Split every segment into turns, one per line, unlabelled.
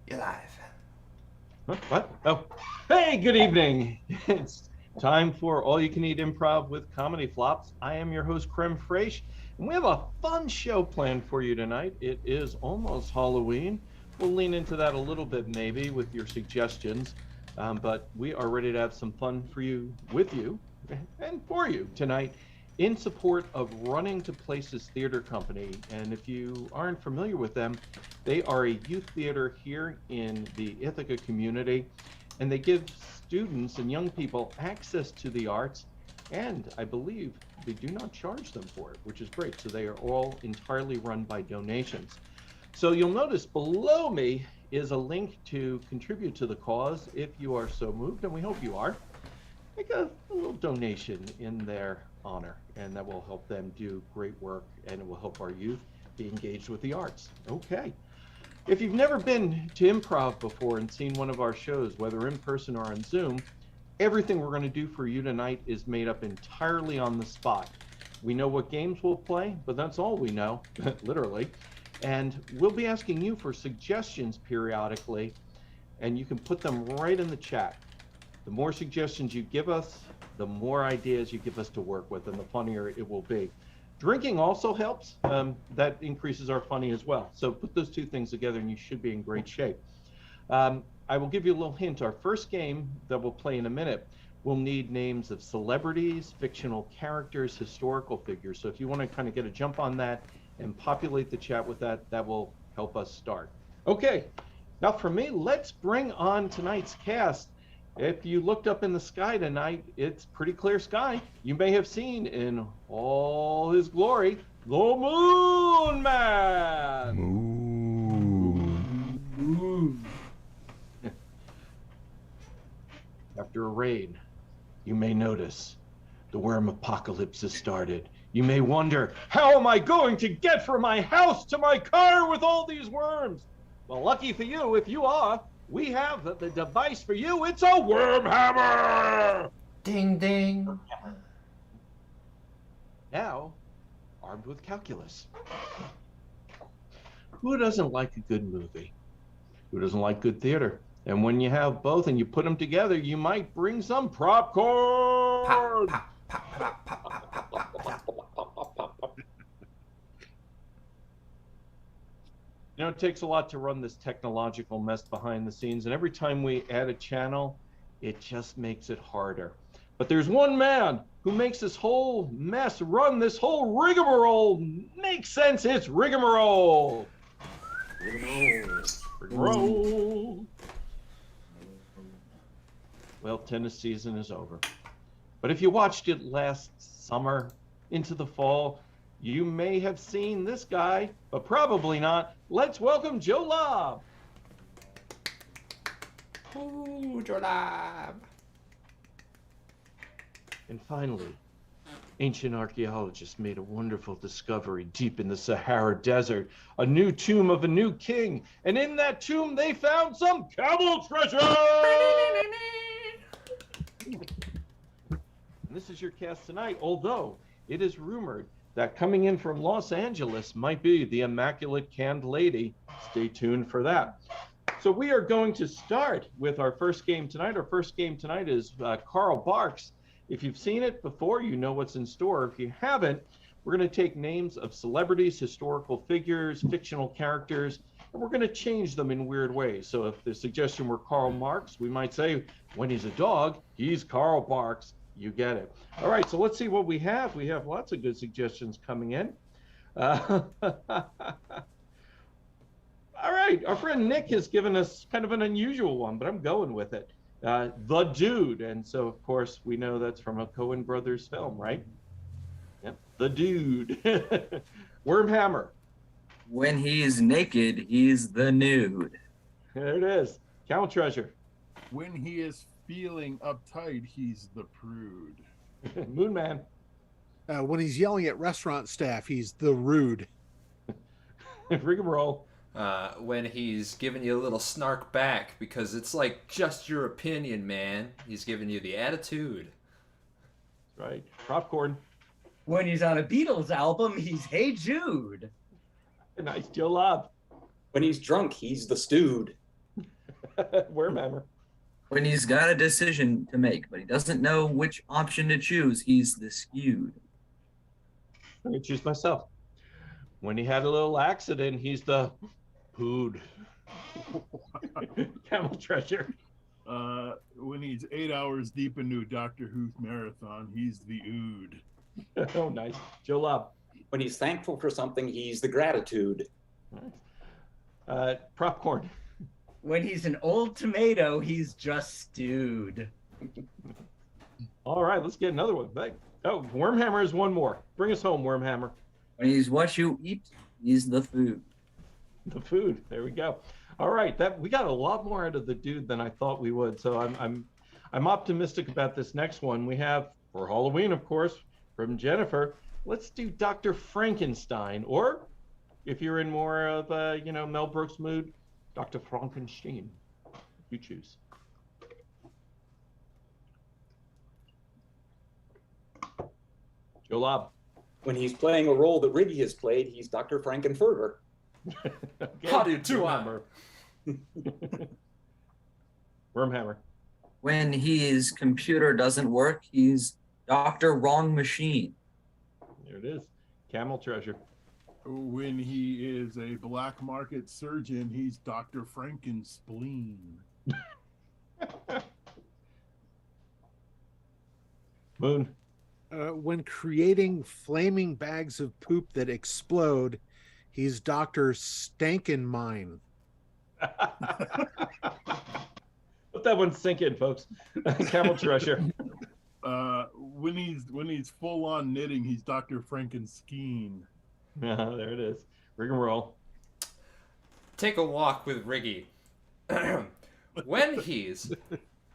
You're live.
Huh? What? Oh, hey, good evening. It's time for All You Can Eat Improv with Comedy Flops. I am your host, Creme Fraiche, and we have a fun show planned for you tonight. It is almost Halloween. We'll lean into that a little bit, maybe, with your suggestions, but we are ready to have some fun for you, with you, and for you tonight in support of Running to Places Theater Company. And if you aren't familiar with them, they are a youth theater here in the Ithaca community, and they give students and young people access to the arts, and I believe they do not charge them for it, which is great. So they are all entirely run by donations. So you'll notice below me is a link to contribute to the cause if you are so moved, and we hope you are. Make a little donation in their honor, and that will help them do great work, and it will help our youth be engaged with the arts. Okay. If you've never been to improv before and seen one of our shows, whether in person or on Zoom, everything we're going to do for you tonight is made up entirely on the spot. We know what games we'll play, but that's all we know, literally. And we'll be asking you for suggestions periodically, and you can put them right in the chat. The more suggestions you give us, the more ideas you give us to work with, and the funnier it will be. Drinking also helps. That increases our funny as well. So put those two things together and you should be in great shape. I will give you a little hint. Our first game that we'll play in a minute, we'll need names of celebrities, fictional characters, historical figures. So if you want to kind of get a jump on that and populate the chat with that, that will help us start. Okay, now for me, let's bring on tonight's cast. If you looked up in the sky tonight, it's pretty clear sky. You may have seen in all his glory, the Moonman.
Moon.
After a rain, you may notice the worm apocalypse has started. You may wonder, how am I going to get from my house to my car with all these worms? Well, lucky for you, if you are, we have the device for you. It's a worm hammer!
Ding, ding.
Now, armed with calculus. Who doesn't like a good movie? Who doesn't like good theater? And when you have both and you put them together, you might bring some popcorn!
Pop, pop, pop, pop, pop, pop, pop, pop, pop.
You know, it takes a lot to run this technological mess behind the scenes, and every time we add a channel, it just makes it harder. But there's one man who makes this whole mess run, this whole rigmarole make sense. It's Rigamarole. Rigamarole. Well, tennis season is over. But if you watched it last summer into the fall, you may have seen this guy, but probably not. Let's welcome Joe Lobb.
Ooh, Lobb.
And finally, ancient archaeologists made a wonderful discovery deep in the Sahara Desert, a new tomb of a new king. And in that tomb, they found some Camel treasure! And this is your cast tonight, although it is rumored that coming in from Los Angeles might be the Immaculate Canned Lady. Stay tuned for that. So we are going to start with our first game tonight. Our first game tonight is Karl Barks. If you've seen it before, you know what's in store. If you haven't, we're going to take names of celebrities, historical figures, fictional characters, and we're going to change them in weird ways. So if the suggestion were Karl Marx, we might say, when he's a dog, he's Karl Barks. You get it. All right, so let's see what we have. We have lots of good suggestions coming in. All right, our friend Nick has given us kind of an unusual one, but I'm going with it. The Dude. And so, of course, we know that's from a Coen Brothers film, right? Yep, The Dude. Worm Hammer.
When he is naked, he's the nude.
There it is. Camel Treasure.
When he is feeling uptight, he's the prude.
Moonman.
When he's yelling at restaurant staff, he's the rude.
Rigamarole.
When he's giving you a little snark back because it's like just your opinion, man. He's giving you the attitude.
That's right. Propcorn.
When he's on a Beatles album, he's Hey Jude.
Nice. Joe Lobb.
When he's drunk, he's the stewed.
Wormhammer.
When he's got a decision to make, but he doesn't know which option to choose, he's the skewed.
I'm gonna choose myself. When he had a little accident, he's the pooed. Camel treasure.
When he's 8 hours deep into a Doctor Who marathon, he's the ood.
Oh, nice. Joe Lobb.
When he's thankful for something, he's the gratitude.
Propcorn.
When he's an old tomato, he's just stewed.
All right, let's get another one. Oh, Wormhammer is one more. Bring us home, Wormhammer.
When he's what you eat, he's the food.
The food. There we go. All right, that we got a lot more out of the dude than I thought we would. So I'm optimistic about this next one. We have for Halloween, of course, from Jennifer. Let's do Dr. Frankenstein, or if you're in more of a Mel Brooks mood, Dr. Frankenstein. You choose. Joe Lobb.
When he's playing a role that Riggy has played, he's Dr. Frankenfurter.
Okay.
How do you do,
Wormhammer. Wormhammer.
When his computer doesn't work, he's Dr. Wrong Machine.
There it is. Camel treasure.
When he is a black market surgeon, he's Dr. Frankenspleen.
Moon.
When creating flaming bags of poop that explode, he's Dr. Stankenmine.
Let that one sink in, folks. Camel treasure.
When he's full on knitting, he's Dr. Frankenskeen.
There it is. Rigamarole.
Take a walk with Riggy. When he's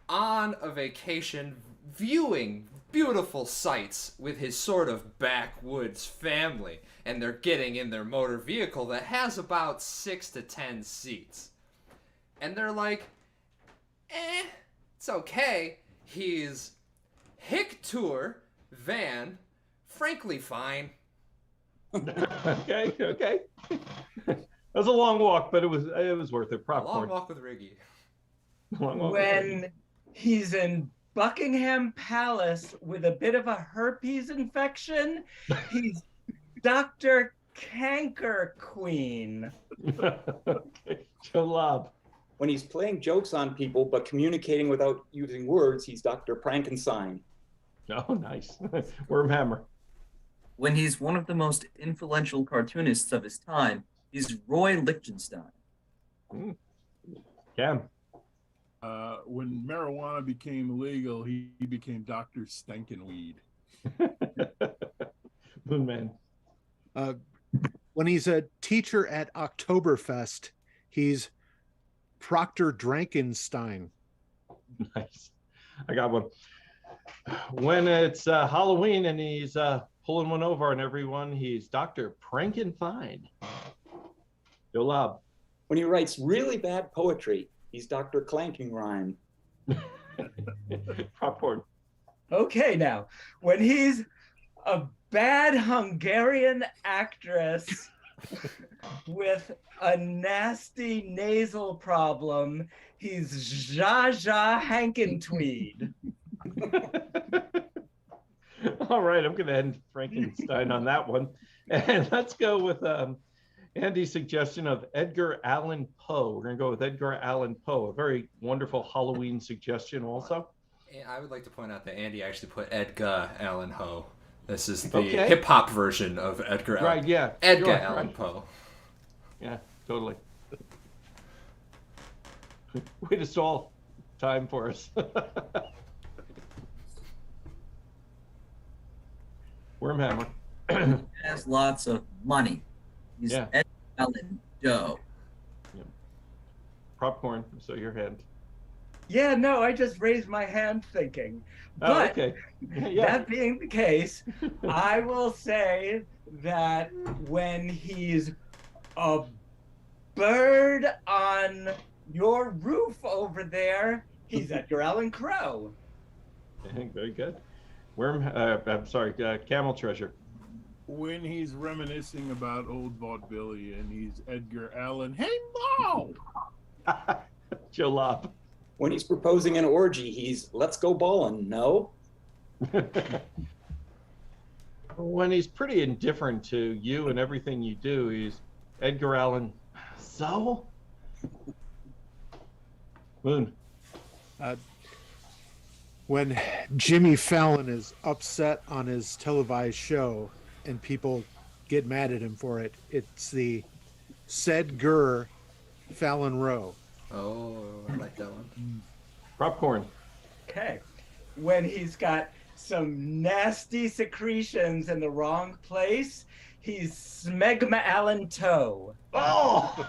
on a vacation viewing beautiful sights with his sort of backwoods family, and they're getting in their motor vehicle that has about 6 to 10 seats. And they're like, it's okay. He's hick tour, van, frankly fine.
Okay. That was a long walk, but it was worth it. Propcorn.
Long walk with Riggy.
Long walk with Riggy.
When he's in Buckingham Palace with a bit of a herpes infection, he's Dr. Canker Queen.
Okay. Joe Lobb.
When he's playing jokes on people but communicating without using words, he's Dr. Prankenstein.
Oh, nice. Wormhammer.
When he's one of the most influential cartoonists of his time, he's Roy Lichtenstein.
Cam.
When marijuana became legal, he became Dr. Stankenweed.
Moonman.
When he's a teacher at Oktoberfest, he's Proctor Drankenstein.
Nice. I got one. When it's Halloween and he's pulling one over on everyone, he's Dr. Prankenfine. Joe Lobb.
When he writes really bad poetry, he's Dr. Clanking Rhyme.
Popcorn.
Okay, now, when he's a bad Hungarian actress with a nasty nasal problem, he's Zsa Zsa Hankentweed.
All right, I'm going to end Frankenstein on that one. And let's go with Andy's suggestion of Edgar Allan Poe. We're going to go with Edgar Allan Poe, a very wonderful Halloween suggestion also.
I would like to point out that Andy actually put Edgar Allan Poe. This is the
Okay.
hip-hop version of Edgar Allan.
Right, yeah.
Edgar
sure,
Allan
right.
Poe.
Yeah, totally. Way to stall time for us. Wormhammer.
He has lots of money. He's
Yeah.
Edgar Allan Doe.
Popcorn, so your hand.
Yeah, no, I just raised my hand thinking.
Oh,
But
okay. Yeah.
that being the case, I will say that when he's a bird on your roof over there, he's Edgar Allan Crow.
Very good. Camel treasure.
When he's reminiscing about old vaudevillian, he's Edgar Allan. Hey, Mo!
Joe Lobb.
When he's proposing an orgy, he's let's go ballin', no?
When he's pretty indifferent to you and everything you do, he's Edgar Allan. So? Moon.
When Jimmy Fallon is upset on his televised show and people get mad at him for it, it's the said Gurr Fallon Row.
Oh, I like that one.
Propcorn.
Okay. When he's got some nasty secretions in the wrong place, he's Smegma Allen Toe.
Oh!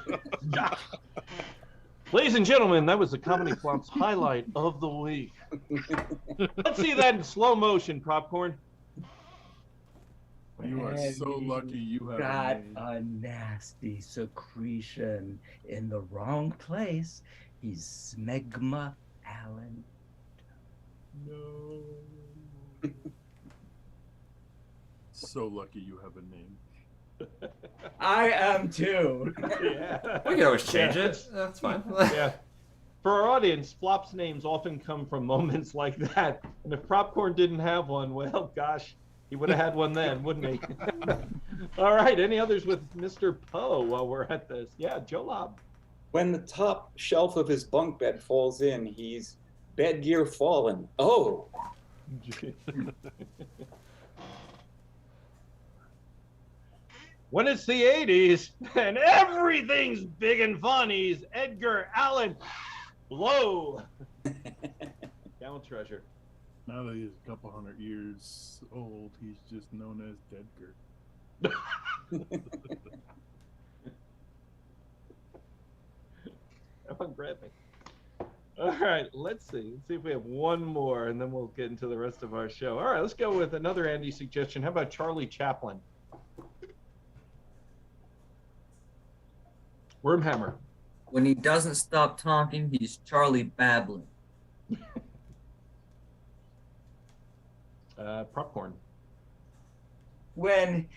Ladies and gentlemen, that was the Comedy Flops highlight of the week. Let's see that in slow motion, Propcorn.
You are so lucky you have
Got
a name.
a nasty secretion in the wrong place. He's Smegma Allen.
No. So lucky you have a name.
I am too.
Yeah.
We can always change it. That's fine.
Yeah. For our audience, Flop's names often come from moments like that. And if Propcorn didn't have one, well, gosh, he would have had one then, wouldn't he? All right. Any others with Mr. Poe while we're at this? Yeah, Joe Lobb.
When the top shelf of his bunk bed falls in, he's bed gear fallen. Oh,
When it's the 80s and everything's big and fun, he's Edgar Allan Lowe. Camel Treasure.
Now that he's a couple hundred years old, he's just known as Deadger.
Come on, grab me. All right, let's see. Let's see if we have one more, and then we'll get into the rest of our show. All right, let's go with another Andy suggestion. How about Charlie Chaplin? Wormhammer.
When he doesn't stop talking, he's Charlie babbling.
Propcorn.
When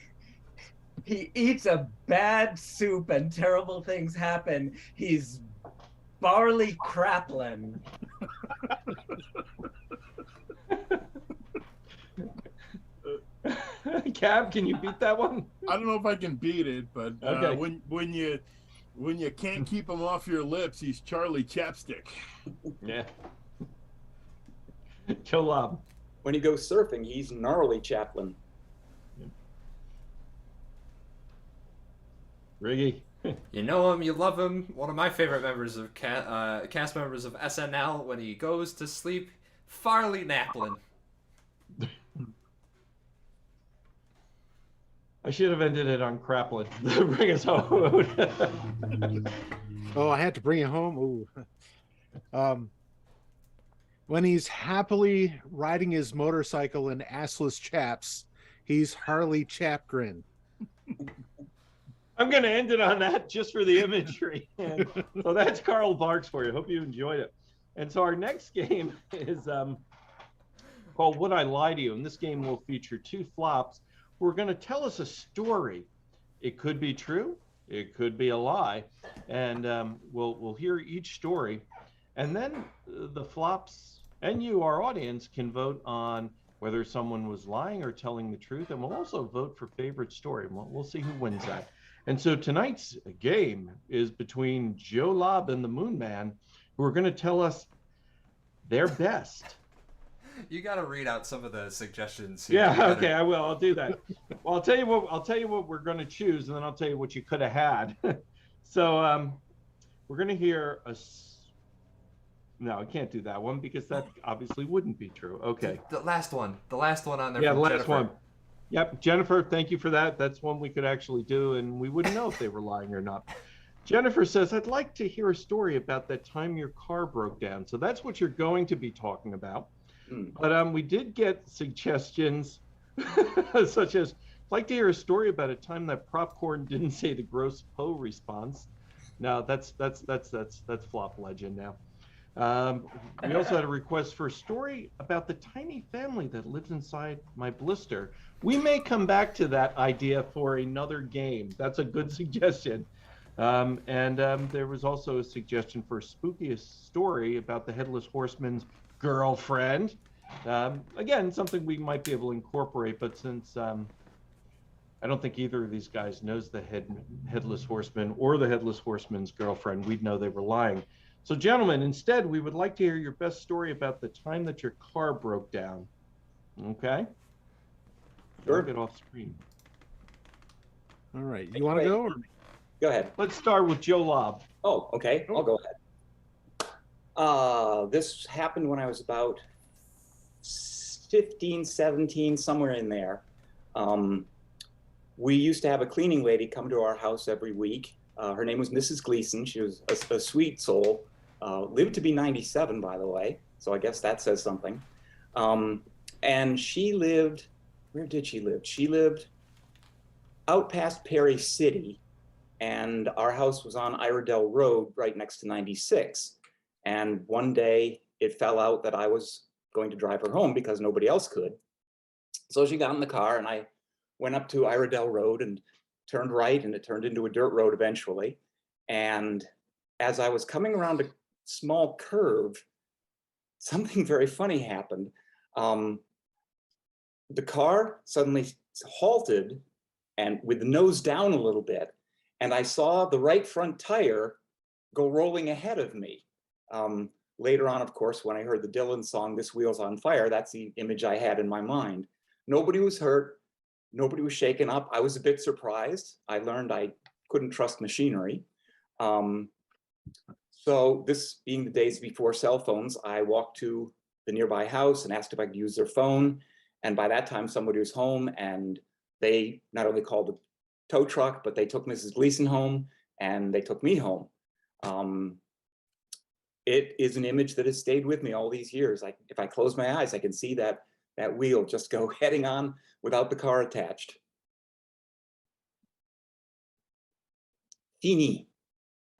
he eats a bad soup and terrible things happen, he's Barley Craplin.
Cab, can you beat that one?
I don't know if I can beat it, but
Okay.
when you can't keep him off your lips, he's Charlie Chapstick.
Yeah. Joe Lobb.
when he goes surfing, he's gnarly Chaplin.
Riggy.
You know him, you love him. One of my favorite members of cast members of SNL. When he goes to sleep, Farley Naplin.
I should have ended it on Craplin. Bring us home.
Oh, I had to bring it home. Ooh. When he's happily riding his motorcycle in assless chaps, he's Harley Chapgrin.
I'm going to end it on that just for the imagery. And so that's Karl Barks for you. Hope you enjoyed it. And so our next game is called Would I Lie to You? And this game will feature two flops who are going to tell us a story. It could be true. It could be a lie. And we'll hear each story. And then the flops and you, our audience, can vote on whether someone was lying or telling the truth. And we'll also vote for favorite story. We'll see who wins that. And so tonight's game is between Joe Lobb and the Moonman, who are going to tell us their best.
You got to read out some of the suggestions here.
Yeah, okay, I will. I'll do that. Well, I'll tell you what we're going to choose, and then I'll tell you what you could have had. So we're going to hear no, I can't do that one because that obviously wouldn't be true. Okay.
The last one on there.
Yeah,
from
the last
Jennifer.
one. Yep, Jennifer, thank you for that. That's one we could actually do, and we wouldn't know if they were lying or not. Jennifer says, I'd like to hear a story about that time your car broke down. So that's what you're going to be talking about. But we did get suggestions such as, I'd like to hear a story about a time that Propcorn didn't say the gross Poe response. No, that's flop legend now. We also had a request for a story about the tiny family that lives inside my blister. We may come back to that idea for another game. That's a good suggestion. There was also a suggestion for a spookiest story about the Headless Horseman's girlfriend. Again, something we might be able to incorporate, but since I don't think either of these guys knows the Headless Horseman or the Headless Horseman's girlfriend, we'd know they were lying. So, gentlemen, instead, we would like to hear your best story about the time that your car broke down. Okay?
Sure.
I'll get off screen.
All right. You want to go? Or...
Go ahead.
Let's start with Joe Lobb.
Oh, okay. I'll go ahead. This happened when I was about 15, 17, somewhere in there. We used to have a cleaning lady come to our house every week. Her name was Mrs. Gleason. She was a sweet soul. Lived to be 97, by the way. So I guess that says something. And she lived, where did she live? She lived out past Perry City. And our house was on Iredell Road, right next to 96. And one day it fell out that I was going to drive her home because nobody else could. So she got in the car and I went up to Iredell Road and turned right, and it turned into a dirt road eventually. And as I was coming around a small curve, something very funny happened. The car suddenly halted and with the nose down a little bit, and I saw the right front tire go rolling ahead of me. Later on, of course, when I heard the Dylan song, "This Wheel's on Fire," that's the image I had in my mind. Nobody was hurt. Nobody was shaken up. I was a bit surprised. I learned I couldn't trust machinery. So this being the days before cell phones, I walked to the nearby house and asked if I could use their phone. And by that time, somebody was home, and they not only called the tow truck, but they took Mrs. Gleason home and they took me home. It is an image that has stayed with me all these years. If I close my eyes, I can see that wheel just go heading on without the car attached. Fini.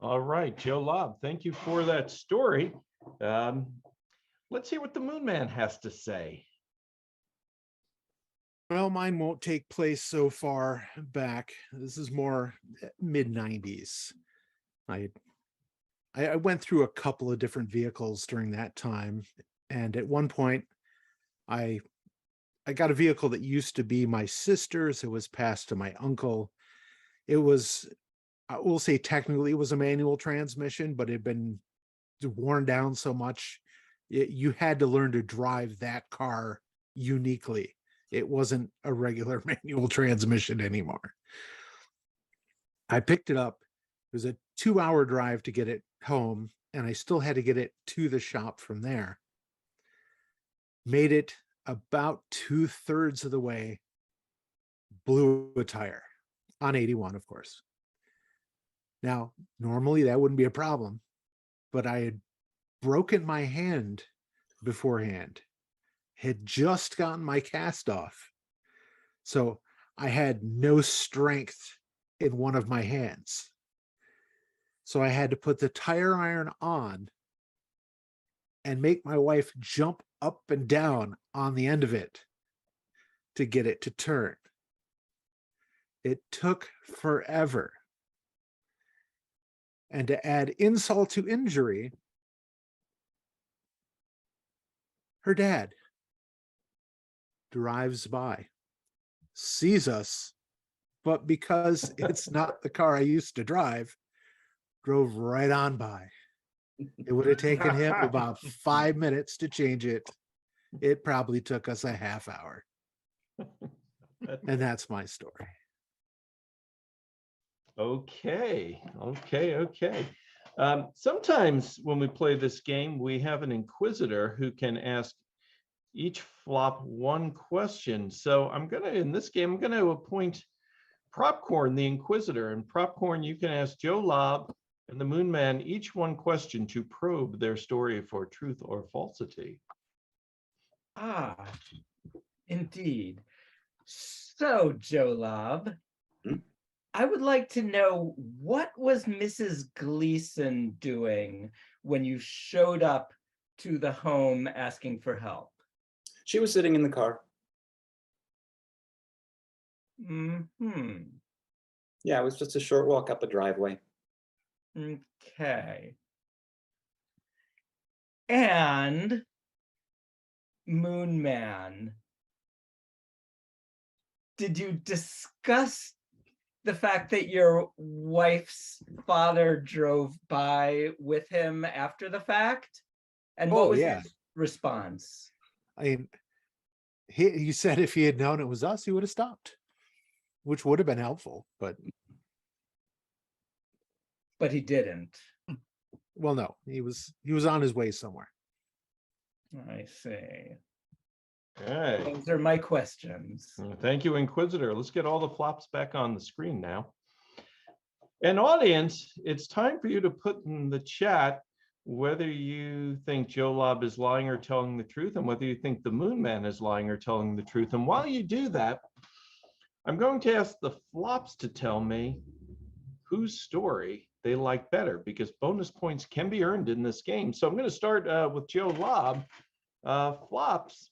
All right, Joe Lobb, thank you for that story. Let's hear what the Moonman has to say.
Well, mine won't take place so far back. This is more mid-90s. I went through a couple of different vehicles during that time. And at one point, I got a vehicle that used to be my sister's. It was passed to my uncle. It was, I will say technically it was a manual transmission, but it had been worn down so much, you had to learn to drive that car uniquely. It wasn't a regular manual transmission anymore. I picked it up. It was a 2-hour drive to get it home, and I still had to get it to the shop from there. Made it about 2/3 of the way, blew a tire on 81, of course. Now, normally that wouldn't be a problem, but I had broken my hand beforehand, had just gotten my cast off. So I had no strength in one of my hands. So I had to put the tire iron on and make my wife jump up and down on the end of it to get it to turn. It took forever. And to add insult to injury, her dad drives by, sees us, but because it's not the car I used to drive, drove right on by. It would have taken him about 5 minutes to change it. It probably took us a half hour. And that's my story.
Okay. Sometimes when we play this game, we have an inquisitor who can ask each flop one question. So in this game, I'm gonna appoint Propcorn, the inquisitor, and Propcorn, you can ask Joe Lobb and the Moonman each one question to probe their story for truth or falsity.
Ah, indeed. So, Joe Lobb, I would like to know, what was Mrs. Gleason doing when you showed up to the home asking for help?
She was sitting in the car.
Mm-hmm.
Yeah, it was just a short walk up a driveway.
Okay. And Moonman, did you discuss the fact that your wife's father drove by with him after the fact? And what
Oh,
was
yeah.
his response?
I mean, he said if he had known it was us, he would have stopped, which would have been helpful. But
He didn't.
well, no, he was on his way somewhere.
I see.
Okay.
Those are my questions.
Thank you, Inquisitor. Let's get all the flops back on the screen now. And audience, it's time for you to put in the chat whether you think Joe Lobb is lying or telling the truth, and whether you think the Moonman is lying or telling the truth. And while you do that, I'm going to ask the flops to tell me whose story they like better, because bonus points can be earned in this game. So I'm going to start with Joe Lobb. Flops,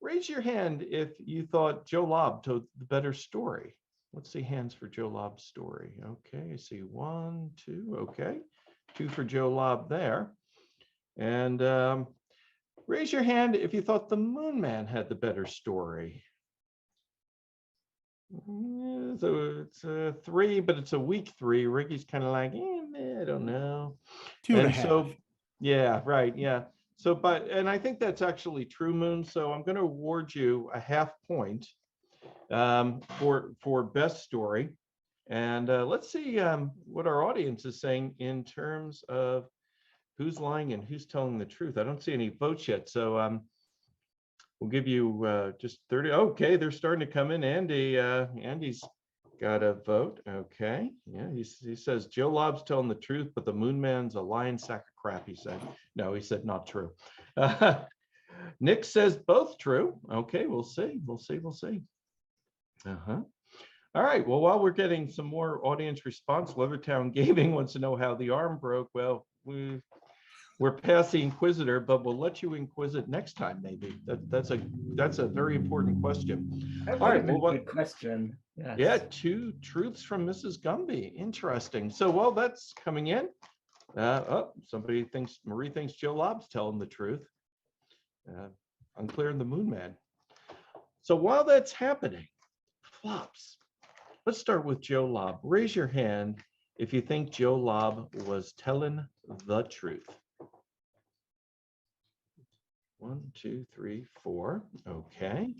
raise your hand if you thought Joe Lobb told the better story. Let's see hands for Joe Lobb's story. Okay, I see 1, 2. Okay, 2 for Joe Lobb there. And raise your hand if you thought the Moonman had the better story. Yeah, so it's a 3, but it's a weak 3. Ricky's kind of like, I don't know.
2.5.
So, yeah, right, yeah. So, and I think that's actually true, Moon. So I'm going to award you a half point for best story. And let's see what our audience is saying in terms of who's lying and who's telling the truth. I don't see any votes yet. So we'll give you just 30. Okay, they're starting to come in. Andy's got a vote. Okay, yeah, he says Joe Lobb's telling the truth, but the Moonman's a lying sack of crap, he said. No, he said not true. Nick says both true. Okay, we'll see. All right, well, while we're getting some more audience response, Leathertown Gaming wants to know how the arm broke. Well, we're past the Inquisitor, but we'll let you inquisit next time, maybe. That's a very important question.
That
All
would
right,
have been
well,
a good question. Yes.
yeah, 2 truths from Mrs. Gumby. Interesting. So while that's coming in, Marie thinks Joe Lobb's telling the truth. Unclear in the Moonman. So while that's happening, flops. Let's start with Joe Lobb. Raise your hand if you think Joe Lobb was telling the truth. 1, 2, 3, 4. Okay.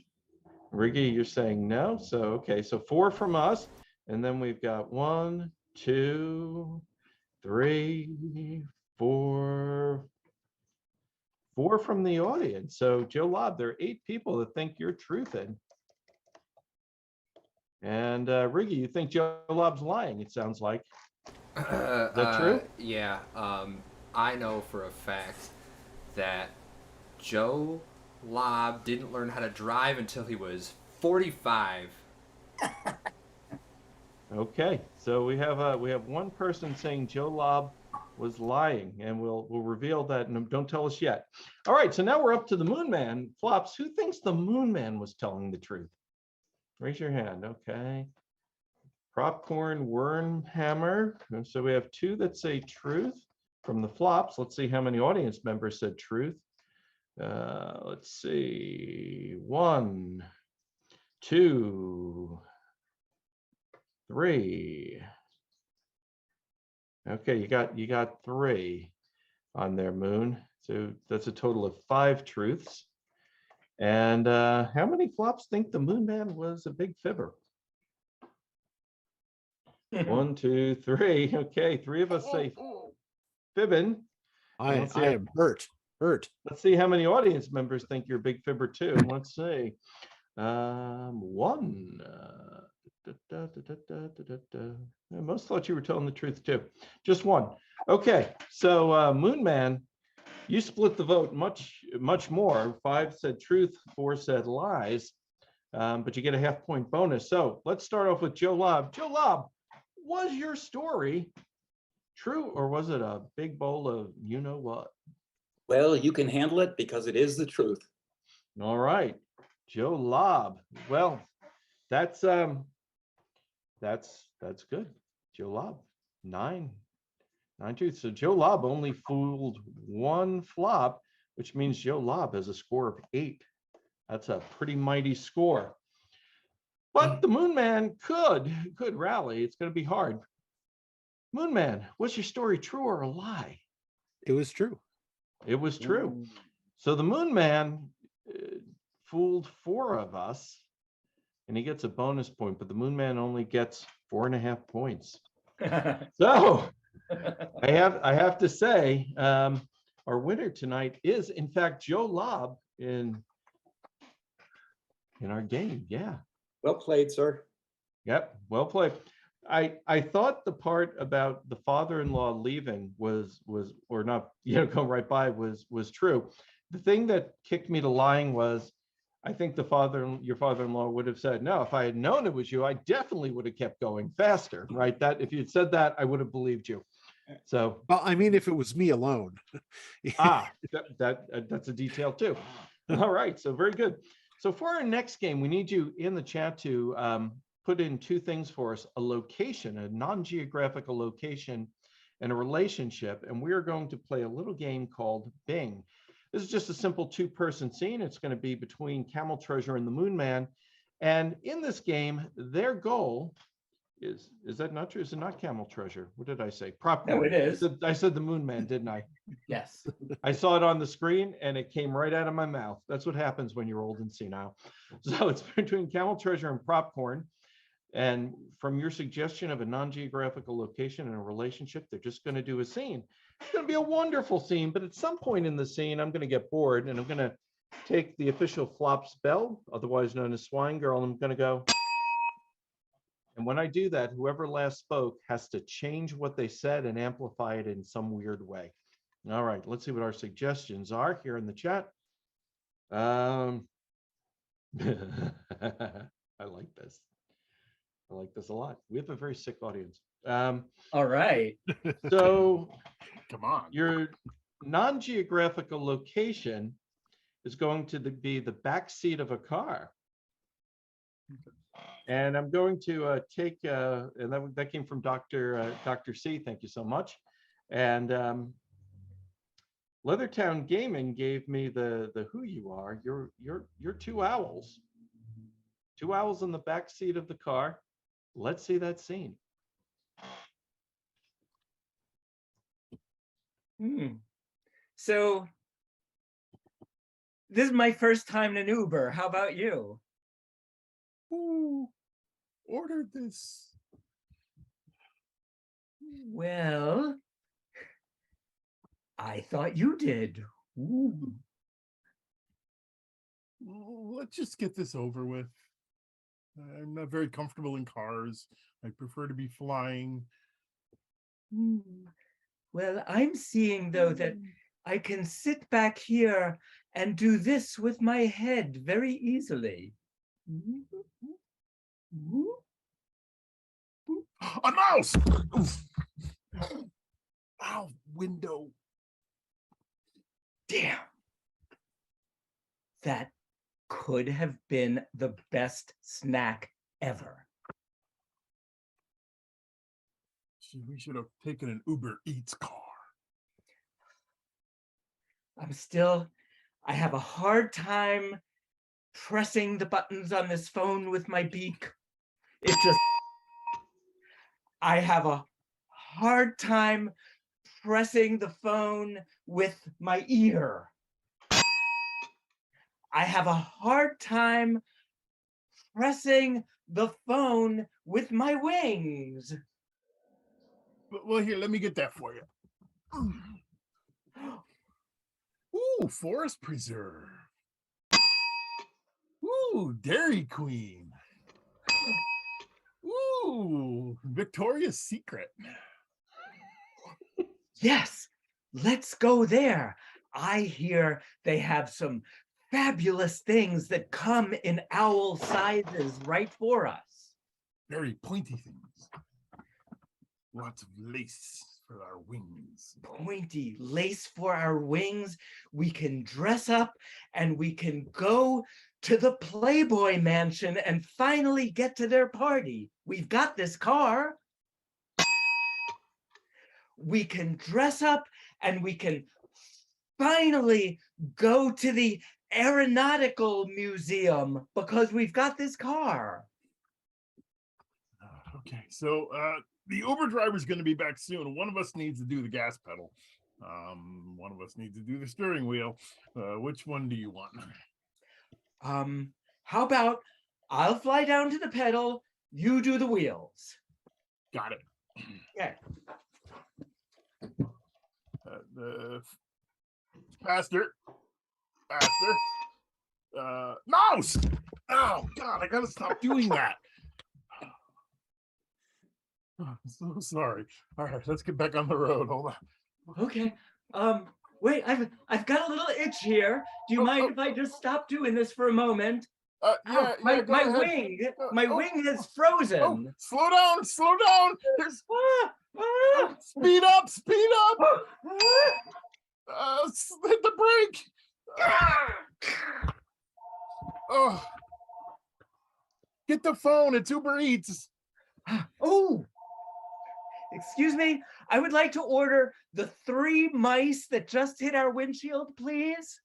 Riggy, you're saying no. So, okay. So 4 from us. And then we've got 1, 2, 3, 4. 4 from the audience. So Joe Lobb, there are 8 people that think you're truthing. And Riggy, you think Joe Lobb's lying, it sounds like. Is that true?
Yeah. I know for a fact that Joe Lobb didn't learn how to drive until he was 45.
Okay, so we have one person saying Joe Lobb was lying, and we'll reveal that, and don't tell us yet. All right, so now we're up to the Moonman. Flops, who thinks the Moonman was telling the truth? Raise your hand. Okay. Propcorn, Wormhammer. So we have 2 that say truth from the flops. Let's see how many audience members said truth. Let's see. 1, 2, 3. Okay, you got 3 on there, Moon. So that's a total of 5 truths. And how many flops think the Moonman was a big fibber? 1, 2, 3. Okay, 3 of us say fibbing.
I am hurt.
Let's see how many audience members think you're a big fibber too. Let's see. 1. Most thought you were telling the truth too. Just 1. Okay, so Moonman, you split the vote much more. 5 said truth, 4 said lies, but you get a half point bonus. So let's start off with Joe Lobb. Joe Lobb, was your story true, or was it a big bowl of you know what?
Well, you can handle it because it is the truth.
All right, Joe Lobb. Well, that's good, Joe Lobb. 9. 9-2. So Joe Lobb only fooled one flop, which means Joe Lobb has a score of 8. That's a pretty mighty score. But the Moonman could rally. It's going to be hard. Moonman, was your story true or a lie?
It was true.
It was true. So the Moonman fooled 4 of us, and he gets a bonus point, but the Moonman only gets 4.5 points. So I have to say, our winner tonight is, in fact, Joe Lobb in our game. Yeah.
Well played, sir.
Yep. Well played. I thought the part about the father-in-law leaving was or not, going right by was true. The thing that kicked me to lying was, I think your father-in-law would have said, no, if I had known it was you, I definitely would have kept going faster, right? That if you'd said that, I would have believed you. So,
Well, I mean, if it was me alone.
that's a detail too. All right, so very good. So for our next game, we need you in the chat to put in 2 things for us: a location, a non-geographical location, and a relationship. And we are going to play a little game called Bing. This is just a simple 2-person scene. It's going to be between Camel Treasure and the Moonman. And in this game, their goal is that not true? Is it not Camel Treasure? What did I say? Propcorn.
No, it is.
I said the Moonman, didn't I?
Yes.
I saw it on the screen and it came right out of my mouth. That's what happens when you're old and senile. So it's between Camel Treasure and Propcorn. And from your suggestion of a non-geographical location and a relationship, they're just going to do a scene. It's going to be a wonderful scene, but at some point in the scene, I'm going to get bored and I'm going to take the official flops bell, otherwise known as Swine Girl, and I'm going to go. And when I do that, whoever last spoke has to change what they said and amplify it in some weird way. All right, let's see what our suggestions are here in the chat. I like this. I like this a lot. We have a very sick audience.
All right.
So
Come on.
your non-geographical location is going to be the back seat of a car. And I'm going to take, and that came from Dr. C. Thank you so much. And Leathertown Gaming gave me the who you are. You're 2 owls. 2 owls in the back seat of the car. Let's see that scene.
So this is my first time in an Uber. How about you?
Who ordered this?
Well, I thought you did. Ooh.
Let's just get this over with. I'm not very comfortable in cars. I prefer to be flying.
Well, I'm seeing, though, that I can sit back here and do this with my head very easily.
A mouse! Ow, window.
Damn. That could have been the best snack ever.
We should have taken an Uber Eats car.
I have a hard time pressing the buttons on this phone with my beak. I have a hard time pressing the phone with my ear. I have a hard time pressing the phone with my wings.
Well, here, let me get that for you. Ooh, Forest Preserve. Ooh, Dairy Queen. Ooh, Victoria's Secret.
Yes, let's go there. I hear they have some fabulous things that come in owl sizes right for us.
Very pointy things. Lots of lace for our wings.
Pointy lace for our wings. We can dress up and we can go to the Playboy Mansion and finally get to their party. We've got this car. we can dress up and we can finally go to the aeronautical museum because we've got this car.
Okay, so the Uber driver's going to be back soon. One of us needs to do the gas pedal. One of us needs to do the steering wheel. Which one do you want?
How about I'll fly down to the pedal, you do the wheels.
Got it.
Okay.
The faster. Mouse! Oh God, I gotta stop doing that. Oh, I'm so sorry. All right, let's get back on the road. Hold on.
Okay. Wait, I've got a little itch here. Do you mind if I just stop doing this for a moment?
Yeah,
my
go ahead.
wing has frozen.
Oh, slow down, slow down. There's speed up. Hit the brake. Oh, get the phone. It's Uber Eats.
Oh, excuse me. I would like to order the 3 mice that just hit our windshield, please.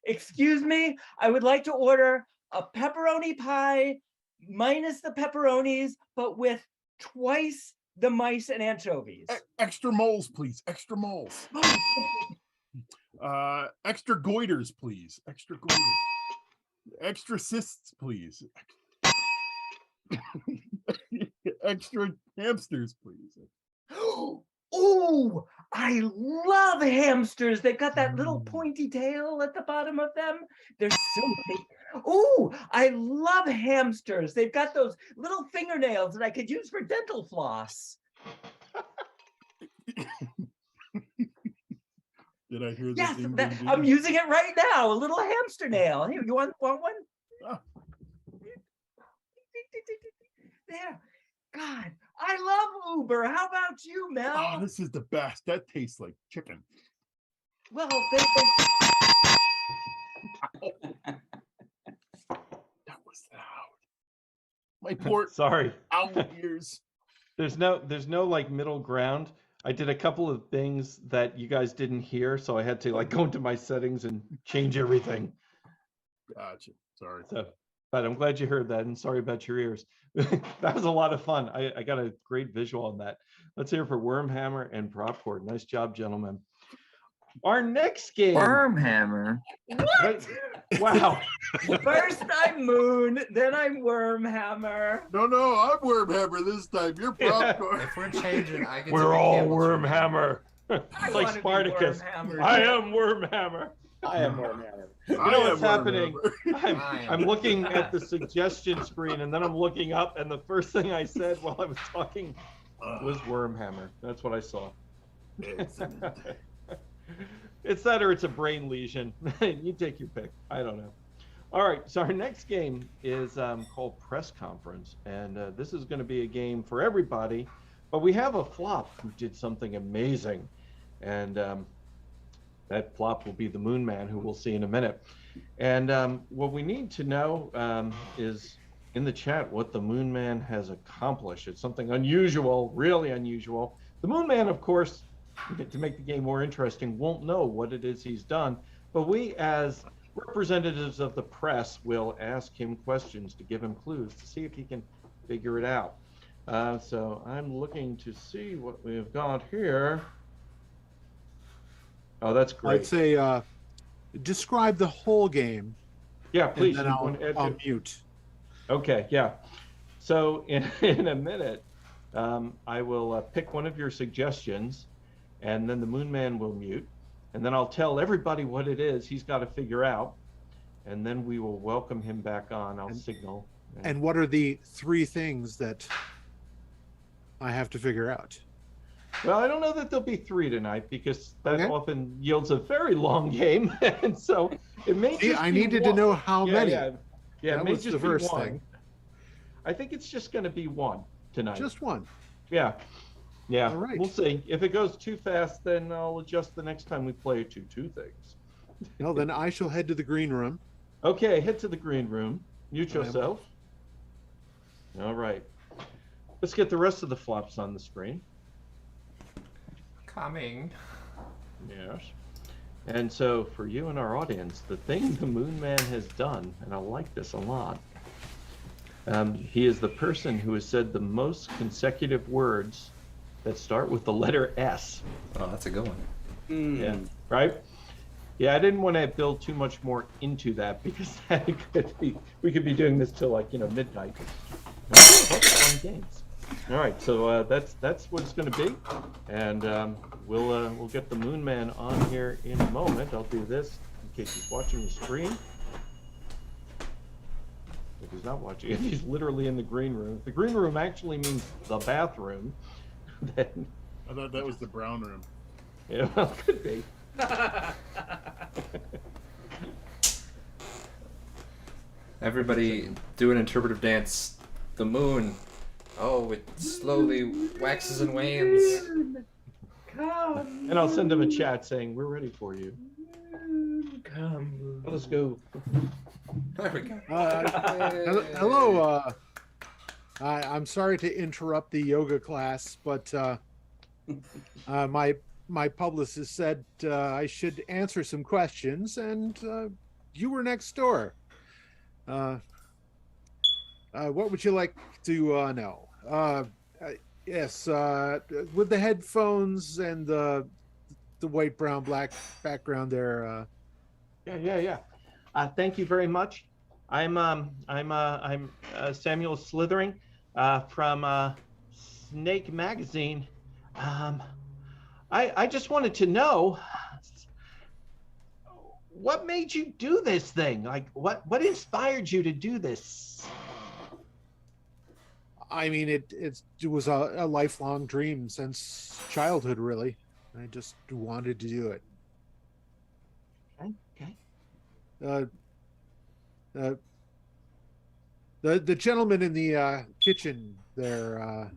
Excuse me. I would like to order a pepperoni pie minus the pepperonis, but with twice the mice and anchovies.
Extra moles, please. Extra moles. Extra goiters, please. Extra goiters. Extra cysts, please. Extra hamsters, please.
Oh, I love hamsters. They've got that little pointy tail at the bottom of them. They're so big. Oh, I love hamsters. They've got those little fingernails that I could use for dental floss.
Did I hear that?
Yes,
Ding, ding, ding?
I'm using it right now. A little hamster nail. Here, you want one?
Oh.
There. God, I love Uber. How about you, Mel?
Oh, this is the best. That tastes like chicken.
Well,
That was loud. My poor
Sorry.
owl ears.
There's no like middle ground. I did a couple of things that you guys didn't hear, so I had to like go into my settings and change everything.
Gotcha. Sorry.
So, but I'm glad you heard that, and sorry about your ears. That was a lot of fun. I got a great visual on that. Let's hear for Wormhammer and Propcorn. Nice job, gentlemen. Our next game.
Wormhammer.
What? Wow.
first I'm Moon, then I'm Wormhammer.
No, I'm Wormhammer this time. You're Propcorn.
If we're changing, I get to
We're
be
all
Camel.
Wormhammer.
I
It's like
wanna be
Spartacus.
Wormhammer.
I am Wormhammer.
I am Moonman.
You know what's happening?
I am
I'm looking at the suggestion screen, and then I'm looking up, and the first thing I said while I was talking was Wormhammer. That's what I saw. It's that or it's a brain lesion. You take your pick. I don't know. All right, so our next game is called Press Conference, and this is going to be a game for everybody, but we have a flop who did something amazing, and that flop will be the Moonman, who we'll see in a minute. And what we need to know is in the chat what the Moonman has accomplished. It's something unusual, really unusual. The Moonman, of course, to make the game more interesting, won't know what it is he's done, but we as representatives of the press will ask him questions to give him clues to see if he can figure it out. So I'm looking to see what we've got here. Oh, that's great.
I'd say describe the whole game.
Yeah, please.
And then I'll mute.
Okay, yeah. So in a minute, I will pick one of your suggestions, and then the Moonman will mute, and then I'll tell everybody what it is he's got to figure out, and then we will welcome him back on. I'll signal.
And what are the 3 things that I have to figure out?
Well, I don't know that there'll be 3 tonight because that often yields a very long game, and so it may.
See,
just
I
be
needed
one.
to know how many.
Yeah,
that
it may
was
just
the first
be one.
thing.
I think it's just going to be 1 tonight.
Just 1.
Yeah.
All right.
We'll see. If it goes too fast, then I'll adjust the next time we play it to 2 things.
Well, then I shall head to the green room.
Okay, head to the green room. Mute yourself. All right. Let's get the rest of the flops on the screen.
coming.
Yes. And so for you and our audience, the thing the Moonman has done, and I like this a lot, he is the person who has said the most consecutive words that start with the letter S.
Oh, that's a good one.
Yeah, right? Yeah, I didn't want to build too much more into that because that we could be doing this till like, midnight. Fun games. All right, so that's what it's going to be, and we'll get the Moonman on here in a moment. I'll do this in case he's watching the screen. If he's not watching it, he's literally in the green room. If the green room actually means the bathroom, then
I thought that was the brown room.
yeah, well, could be.
Everybody do an interpretive dance. The moon. Oh, it slowly waxes and wanes.
Come.
And I'll send them a chat saying, we're ready for you.
Come.
Let's go.
There we go.
Hello. I'm sorry to interrupt the yoga class, but my publicist said I should answer some questions, and you were next door. What would you like to know? Yes, with the headphones and the white, brown, black background there.
Yeah. Thank you very much. I'm Samuel Slithering from Snake Magazine. I just wanted to know what made you do this thing? Like, what inspired you to do this?
I mean, it was a lifelong dream since childhood, really. I just wanted to do it.
Okay.
The gentleman in the kitchen there,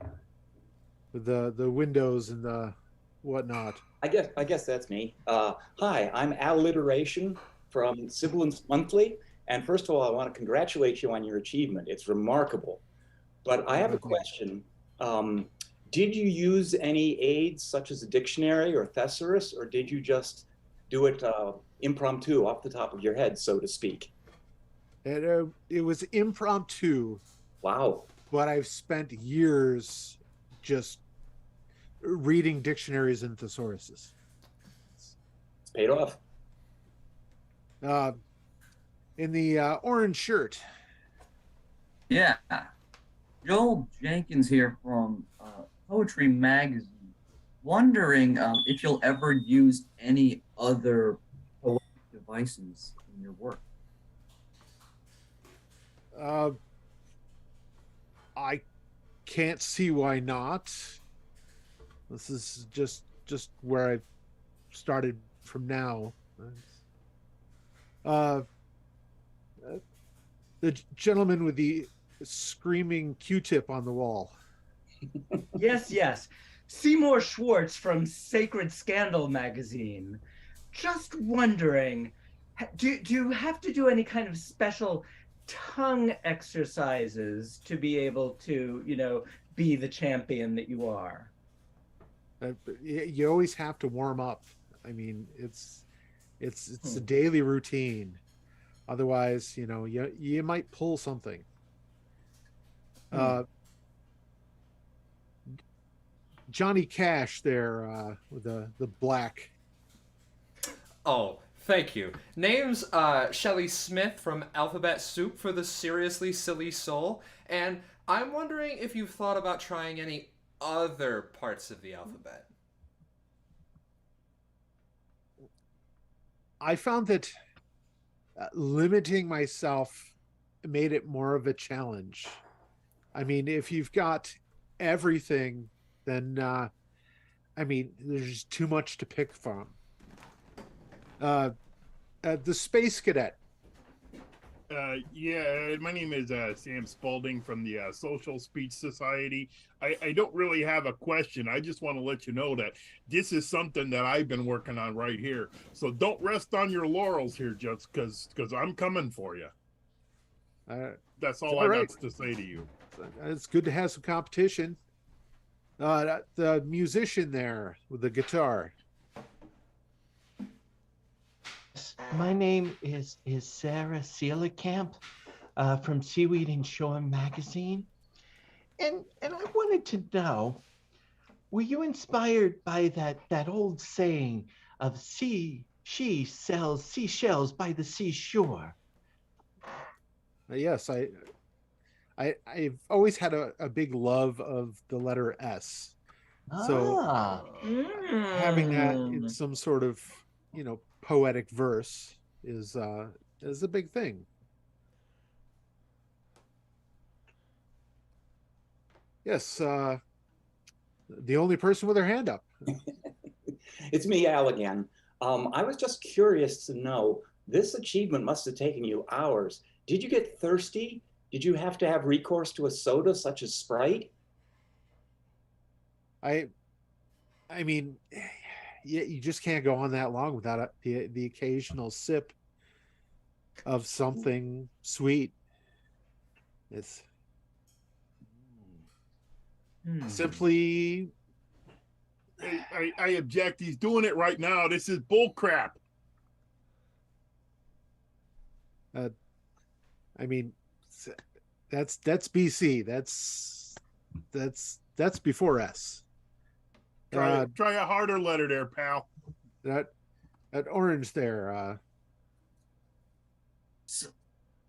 with the windows and the whatnot.
I guess that's me. Hi, I'm Alliteration from Sibilance Monthly. And first of all, I want to congratulate you on your achievement. It's remarkable. But I have a question. Did you use any aids such as a dictionary or thesaurus, or did you just do it impromptu off the top of your head, so to speak?
It was impromptu.
Wow.
But I've spent years just reading dictionaries and thesauruses.
It's paid off.
In the orange shirt.
Yeah. Joel Jenkins here from Poetry Magazine. Wondering if you'll ever use any other poetic devices in your work.
I can't see why not. This is just where I started from now. The gentleman with the screaming Q-tip on the wall.
Yes. Seymour Schwartz from Sacred Scandal magazine. Just wondering, do you have to do any kind of special tongue exercises to be able to, be the champion that you are?
You always have to warm up. I mean, it's a daily routine. Otherwise, you might pull something. Johnny Cash there with the black.
Oh, thank you. Name's Shelly Smith from Alphabet Soup for the Seriously Silly Soul, and I'm wondering if you've thought about trying any other parts of the alphabet.
I found that limiting myself made it more of a challenge. I mean, if you've got everything, then there's too much to pick from. The Space Cadet.
Yeah, my name is Sam Spalding from the Social Speech Society. I don't really have a question. I just want to let you know that this is something that I've been working on right here. So don't rest on your laurels here, just because I'm coming for you. That's all I got to say to you.
It's good to have some competition. The musician there with the guitar.
My name is Sarah Seelecamp from Seaweed and Shore magazine. And I wanted to know, were you inspired by that old saying of she sells seashells by the seashore?
Yes, I've always had a big love of the letter S. So having that in some sort of, poetic verse is a big thing. Yes, the only person with their hand up.
It's me, Al, again. I was just curious to know, this achievement must have taken you hours. Did you get thirsty? Did you have to have recourse to a soda such as Sprite?
I mean, you just can't go on that long without the occasional sip of something sweet. It's simply.
I object. He's doing it right now. This is bull crap.
I mean, that's BC. That's before S.
Try a harder letter there, pal.
That orange there.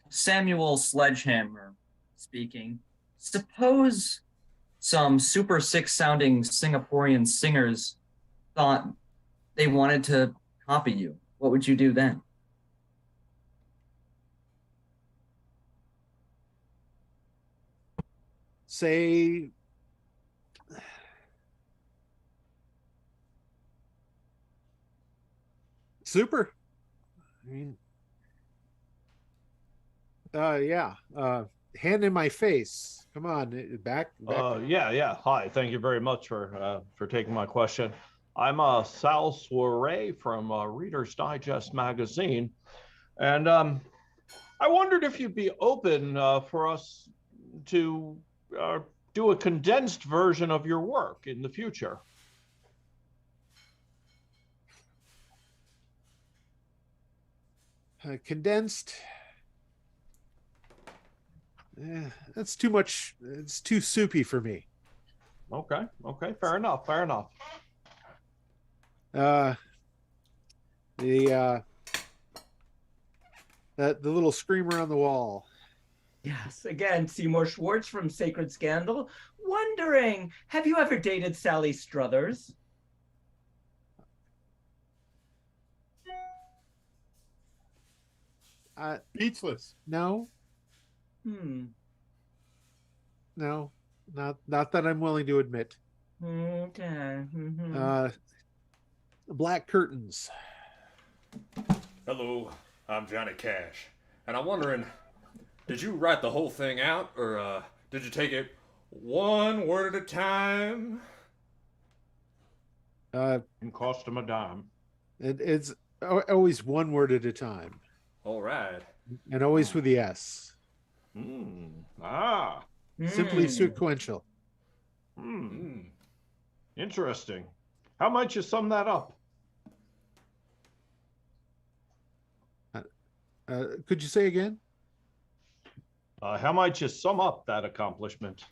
Samuel Sledgehammer speaking. Suppose some Super Six sounding Singaporean singers thought they wanted to copy you. What would you do then?
Say, super. I mean, yeah. Hand in my face. Come on, back.
Yeah. Hi, thank you very much for taking my question. I'm Sal Soiree from Reader's Digest magazine, and I wondered if you'd be open for us to do a condensed version of your work in the future.
Condensed. That's too much. It's too soupy for me.
Okay, fair enough.
The little screamer on the wall.
Yes, again, Seymour Schwartz from Sacred Scandal. Wondering, have you ever dated Sally Struthers?
Speechless.
No. No, not that I'm willing to admit.
Okay.
Black curtains.
Hello, I'm Johnny Cash, and I'm wondering, did you write the whole thing out, or did you take it one word at a time?
It cost him a dime.
It's always one word at a time.
All right.
And always with the S. Simply sequential.
Interesting. How might you sum that up?
Could you say again?
How might you sum up that accomplishment?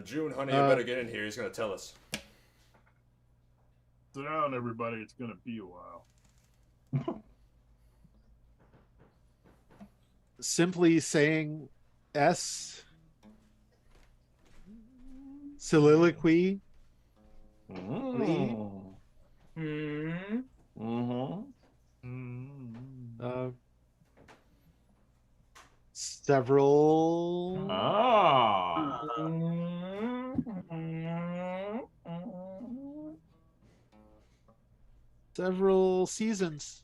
June, honey, you better get in here. He's going to tell us.
Sit down, everybody. It's going to be a while.
Simply saying S. Soliloquy. Several. Several seasons.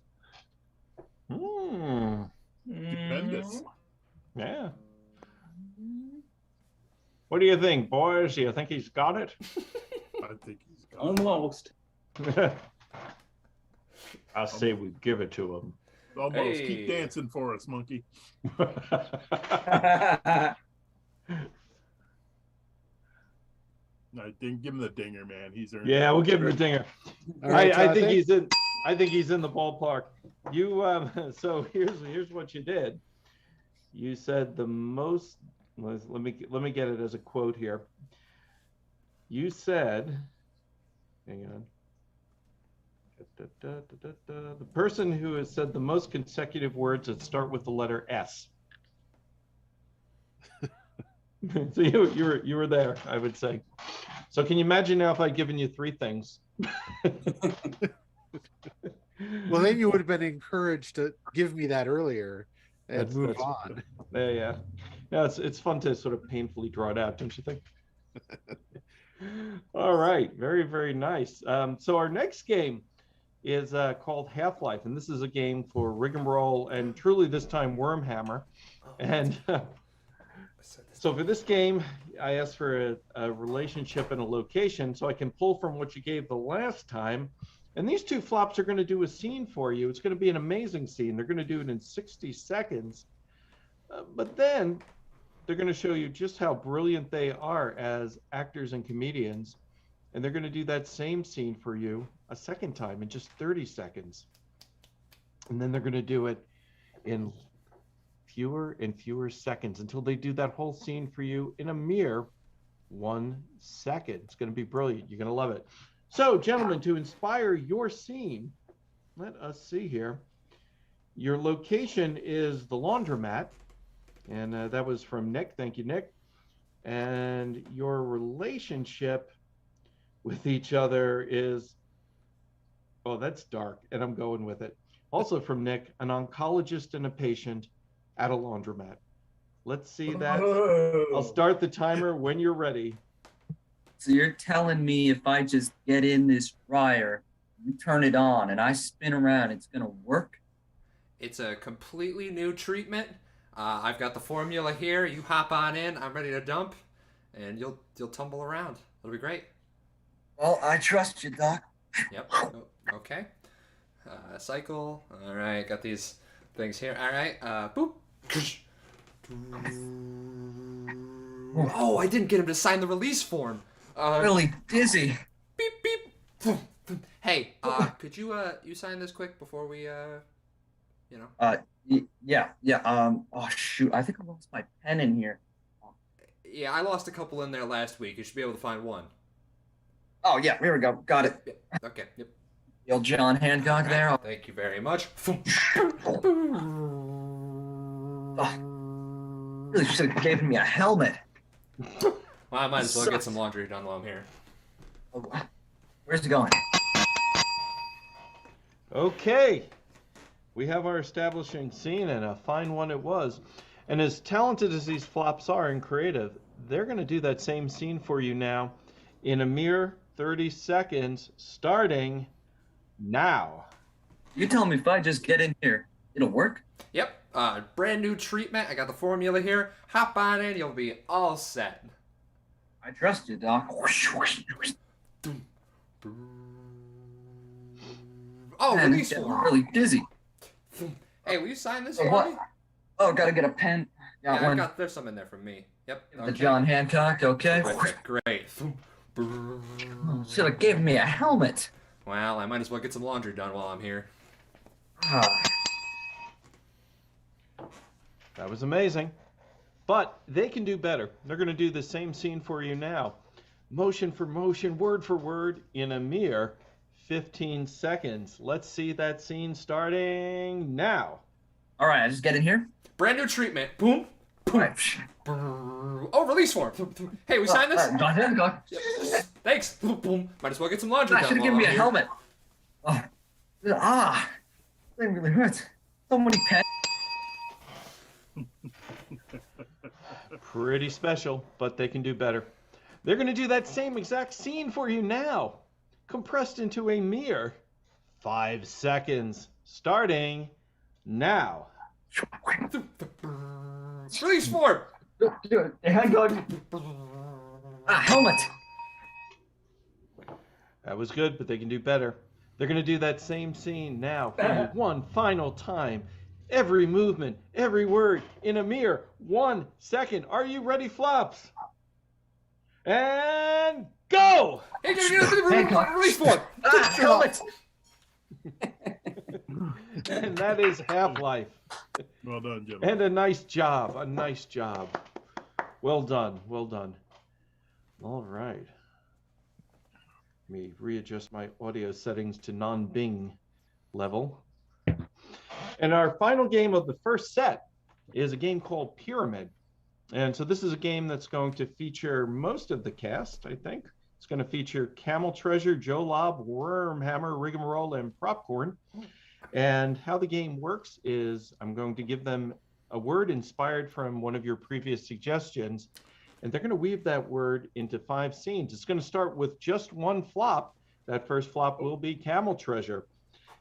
Stupendous.
Yeah. What do you think, boys? Do you think he's got it?
I think he's got it.
Almost.
I say we give it to him.
Almost. Keep dancing for us, monkey. I think give him the dinger, man. He's earned
Yeah,
it.
we'll give him the dinger.
All right,
I
Todd,
think
thank-
he's in the ballpark. You so here's what you did. You said the most. Let me get it as a quote here. You said, hang on. The person who has said the most consecutive words that start with the letter S. So you were there, I would say. So can you imagine now if I'd given you three things?
Well, then you would have been encouraged to give me that earlier and move on.
Yeah. No, it's fun to sort of painfully draw it out, don't you think? All right, very, very nice. So our next game is called Half-Life, and this is a game for Rigamarole and truly this time Wormhammer. And so for this game, I asked for a relationship and a location so I can pull from what you gave the last time. And these two flops are going to do a scene for you. It's going to be an amazing scene. They're going to do it in 60 seconds. But then they're going to show you just how brilliant they are as actors and comedians. And they're going to do that same scene for you a second time in just 30 seconds. And then they're going to do it in fewer and fewer seconds until they do that whole scene for you in a mere 1 second. It's going to be brilliant. You're going to love it. So, gentlemen, to inspire your scene, let us see here. Your location is the laundromat, and that was from Nick. Thank you, Nick. And your relationship with each other is, oh, that's dark, and I'm going with it. Also from Nick, an oncologist and a patient at a laundromat. Let's see that. I'll start the timer when you're ready.
So you're telling me if I just get in this fryer, you turn it on, and I spin around, it's gonna work?
It's a completely new treatment. I've got the formula here. You hop on in. I'm ready to dump, and you'll tumble around. It'll be great.
Well, I trust you, Doc.
Yep. Oh, okay. Cycle. All right. Got these things here. All right. Boop. Oh, I didn't get him to sign the release form.
Really dizzy.
Beep beep. Hey, could you sign this quick before we
Yeah. Oh shoot, I think I lost my pen in here.
Yeah, I lost a couple in there last week. You should be able to find one.
Oh yeah, here we go. Got it.
Yeah. Okay. Yep.
The old John Hancock there.
Thank you very much.
Really should have given me a helmet.
Well, I might as well get some laundry done while I'm here.
Oh, where's it going?
Okay. We have our establishing scene, and a fine one it was. And as talented as these flops are and creative, they're going to do that same scene for you now in a mere 30 seconds, starting now.
You tell me if I just get in here, it'll work?
Yep. Brand new treatment. I got the formula here. Hop on in. You'll be all set.
I trust you, Doc.
Oh,
Man,
release
I'm
form.
really dizzy.
Hey, will you sign this
Oh,
for
what?
me?
Oh, gotta get a pen. Got one.
There's some in there from me. Yep.
The John Hancock, okay.
Great.
Should have given me a helmet.
Well, I might as well get some laundry done while I'm here.
Ah.
That was amazing. But they can do better. They're going to do the same scene for you now. Motion for motion, word for word, in a mere 15 seconds. Let's see that scene starting now.
All right, I just get in here.
Brand new treatment. Boom.
All right.
Oh, release form. Hey, we signed this?
John Hancock.
Yep. Thanks. Boom. Might as well get some laundry
I
done.
should have given me a helmet. Oh. Ah. That thing really hurts. So many pens.
Pretty special, but they can do better. They're going to do that same exact scene for you now, compressed into a mere 5 seconds, starting now.
Release form.
Hancock. Helmet.
That was good, but they can do better. They're going to do that same scene now for you one final time. Every movement, every word in a mere 1 second. Are you ready, flops? And go!
Release one.
Helmet!
And that is Half-Life.
Well done, gentlemen.
And a nice job. A nice job. Well done. Well done. All right. Let me readjust my audio settings to non-Bing level. And our final game of the first set is a game called Pyramid. And so this is a game that's going to feature most of the cast, I think. It's going to feature Camel Treasure, Joe Lobb, Wormhammer, Rigamarole, and Propcorn. And how the game works is I'm going to give them a word inspired from one of your previous suggestions, and they're going to weave that word into 5 scenes. It's going to start with just one flop. That first flop will be Camel Treasure.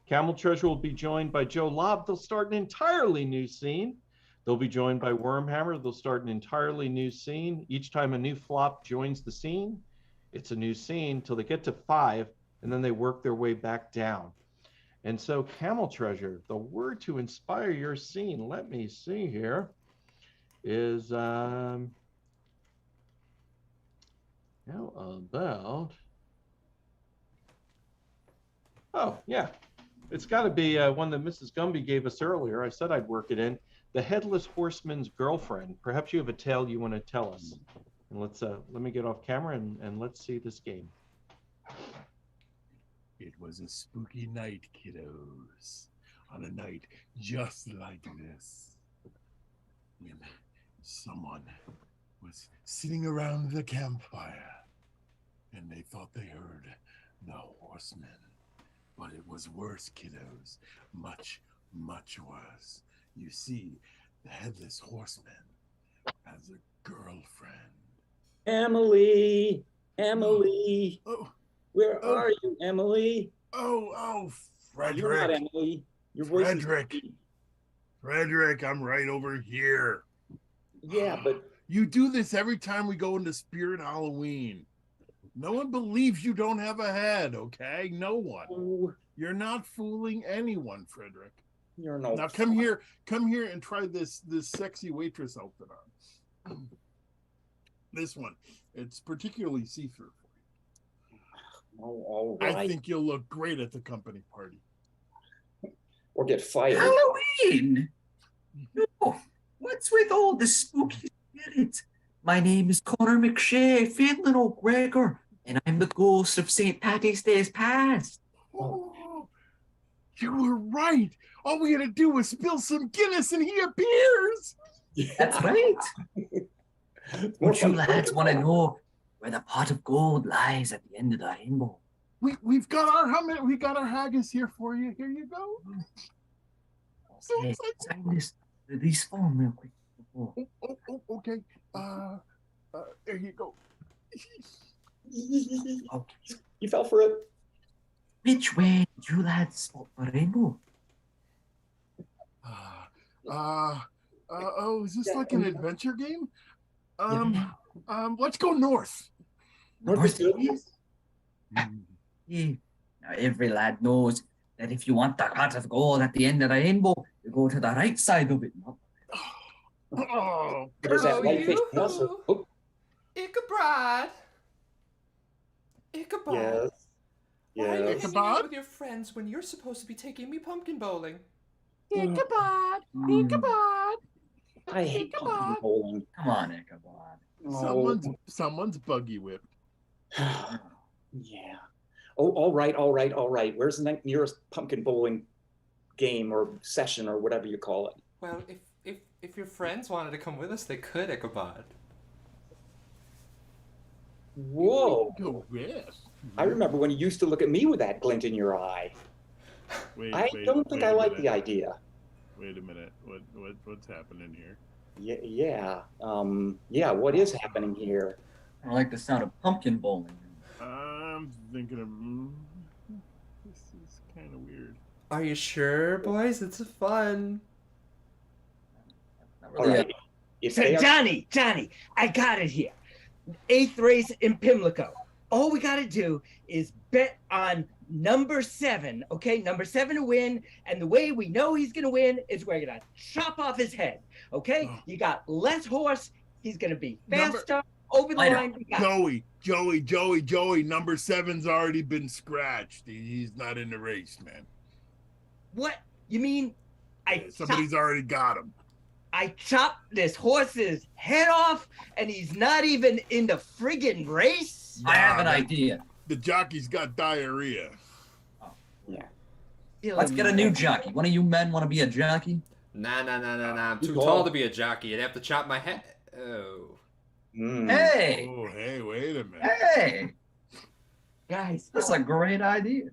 Camel Treasure will be joined by Joe Lobb. They'll start an entirely new scene. They'll be joined by Wormhammer. They'll start an entirely new scene. Each time a new flop joins the scene, it's a new scene till they get to 5, and then they work their way back down. And so Camel Treasure, the word to inspire your scene, let me see here, is how about, oh yeah, it's got to be one that Mrs. Gumby gave us earlier. I said I'd work it in. The Headless Horseman's Girlfriend. Perhaps you have a tale you want to tell us. And let's let me get off camera and let's see this game.
It was a spooky night, kiddos. On a night just like this. When someone was sitting around the campfire and they thought they heard the horseman. But it was worse, kiddos. Much, much worse. You see, the Headless Horseman has a girlfriend.
Emily,
Oh,
where are you, Emily?
oh,
You're not
Frederick.
Emily. Your voice
Frederick.
is...
Frederick, I'm right over here.
Yeah, but
You do this every time we go into Spirit Halloween. No one believes you don't have a head, okay? No one.
oh,
You're not fooling anyone, Frederick.
you're no.
Now come here and try this sexy waitress outfit on. This one. It's particularly see-through for you.
Oh, all right.
I think you'll look great at the company party.
Or get fired.
Halloween! No, what's with all the spooky spirit? My name is Connor McShay, Finland O'Gregor, and I'm the ghost of St. Patty's Day's past.
Oh, you were right. All we had to do was spill some Guinness and he appears.
That's right.
More
Would you
fun.
lads want to know where the pot of gold lies at the end of the rainbow?
We've got our haggis here for you. Here you go. So
Okay,
excited.
sign this form real quick.
Oh, okay. There you go.
Okay.
You fell for it.
Which way did you lads spot the rainbow?
Oh, is this
Yeah,
like an adventure game?
Yeah.
Let's go north.
North is good.
Northeast? Yeah. Now every lad knows that if you want the pot of gold at the end of the rainbow, you go to the right side of it. Not
Oh,
There's that
Oh,
whitefish
you.
monster. Oh,
Ichabod. Ichabod.
yes.
Why are you
Yes.
hanging out
Ichabod?
with your friends when you're supposed to be taking me pumpkin bowling?
Mm.
I hate pumpkin bowling.
Come on, Ichabod.
Oh.
someone's buggy whipped.
Yeah. Oh, all right. Where's the nearest pumpkin bowling game or session or whatever you call it?
Well, if your friends wanted to come with us, they could, Ichabod.
Whoa.
Go yes.
I remember when you used to look at me with that glint in your eye. I don't think I like the idea.
Wait a minute. What's happening here?
Yeah. Yeah, what is happening here?
I like the sound of pumpkin bowling.
I'm thinking of this is kind of weird.
Are you sure, boys? It's fun.
Not
All
really
right. If
So
they are-
Johnny, I got it here. 8th race in Pimlico. All we got to do is bet on number 7, okay? Number 7 to win. And the way we know he's going to win is we're going to chop off his head, okay?
Oh.
You got less horse. He's going to be
Number-
faster. Over the
Lighter.
line we got.
Joey. Number 7's already been scratched. He's not in the race, man.
What? You mean
Somebody's already got him.
I chopped this horse's head off and he's not even in the friggin' race?
I have an idea.
The jockey's got diarrhea.
Yeah.
Let's get a new jockey. One of you men want to be a jockey?
Nah. I'm too
tall.
tall to be a jockey. You'd have to chop my head. Oh.
Hey!
Oh, hey, wait a minute.
Hey!
Guys,
That's a great idea.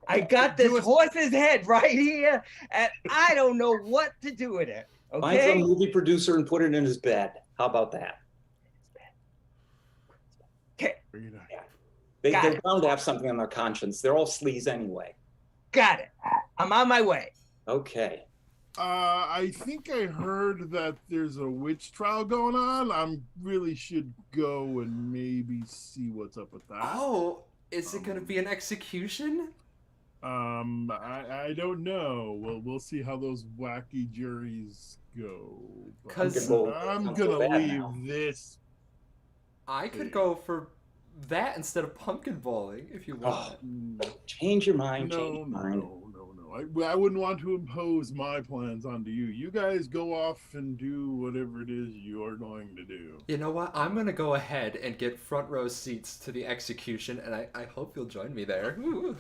I got this horse's head right here and I don't know what to do with it.
Find some
Okay?
movie producer and put it in his bed. How about that?
Okay, Got
They're
it.
bound to have something on their conscience. They're all sleaze anyway.
got it. I'm on my way.
Okay.
I think I heard that there's a witch trial going on. I really should go and maybe see what's up with that.
Oh, is it gonna be an execution?
I don't know. We'll see how those wacky juries go. But
'Cause
I'm
Sounds
gonna
so bad
leave
now.
this.
I could go for that instead of pumpkin bowling if you want.
Change your mind.
No.
Change your mind.
I wouldn't want to impose my plans onto you. You guys go off and do whatever it is you're going to do.
You know what? I'm gonna go ahead and get front row seats to the execution, and I hope you'll join me there. Ooh.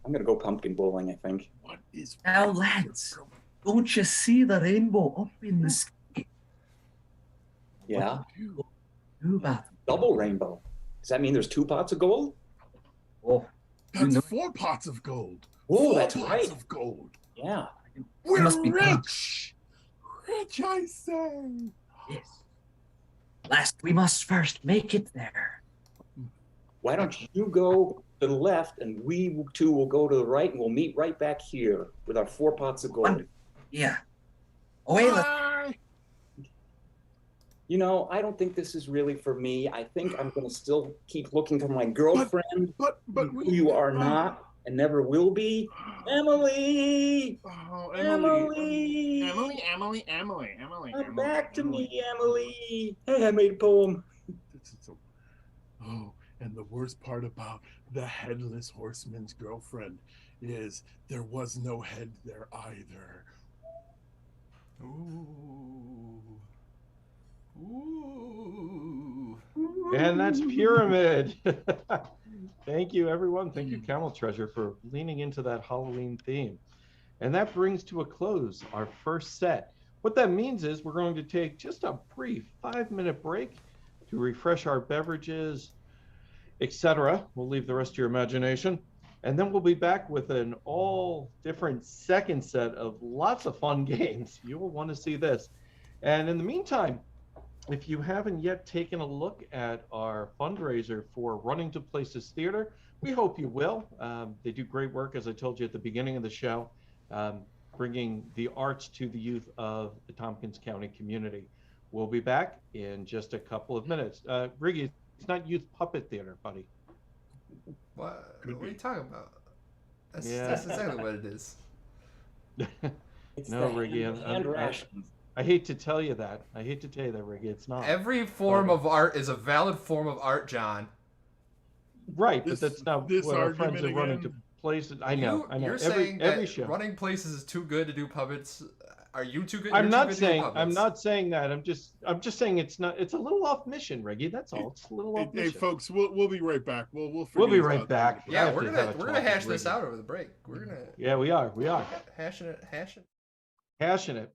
I'm gonna go pumpkin bowling, I think.
What is
Now, lads, don't you see the rainbow up in the sky?
Yeah.
Do about it.
Double rainbow. Does that mean there's 2 pots of gold?
Oh,
That's
know-
4 pots of gold.
Oh,
4
that's
pots
right.
of gold.
Yeah.
We're
must be
rich. Rich, I say.
yes. Last, we must first make it there.
Why don't you go to the left and we two will go to the right and we'll meet right back here with our 4 pots of gold.
Yeah. Oh, wait,
Bye.
You know, I don't think this is really for me. I think I'm going to still keep looking for my girlfriend,
But
who you are not and never will be. Emily!
Oh,
Emily!
Emily.
Come back to me, Emily! Hey, I made a poem.
Oh, and the worst part about the headless horseman's girlfriend is there was no head there either.
Ooh. Ooh.
And that's Pyramid. Thank you, everyone. Thank you, Camel Treasure, for leaning into that Halloween theme. And that brings to a close our first set. What that means is we're going to take just a brief 5-minute break to refresh our beverages, etc. We'll leave the rest to your imagination. And then we'll be back with an all different second set of lots of fun games. You will want to see this. And in the meantime, if you haven't yet taken a look at our fundraiser for Running to Places Theater, we hope you will. They do great work, as I told you at the beginning of the show, bringing the arts to the youth of the Tompkins County community. We'll be back in just a couple of minutes. Riggy, it's not youth puppet theater, buddy.
What are you talking about? That's
Yeah.
exactly what it is.
It's
No,
the
Riggy,
hand rations.
I hate to tell you that. Riggy. It's not.
Every form of art is a valid form of art, John.
Right,
This-
but that's not
this
what our friends
argument
are running
again.
to places. I know.
You're
Every
saying that
show.
running places is too good to do puppets. Are you too good?
I'm
you're too
not
good to do
saying.
puppets.
I'm not saying that. I'm just saying it's not. It's a little off mission, Riggy. That's all. It's a little off
Hey,
mission.
folks, we'll be right back. We'll
We'll
figure
be
this
right
out.
back. I
Yeah,
have
we're
to
gonna
have a
we're
talk
gonna hash
with
this
Riggy.
out over the break. We're gonna
Yeah, we are.
hashing it.
Passionate.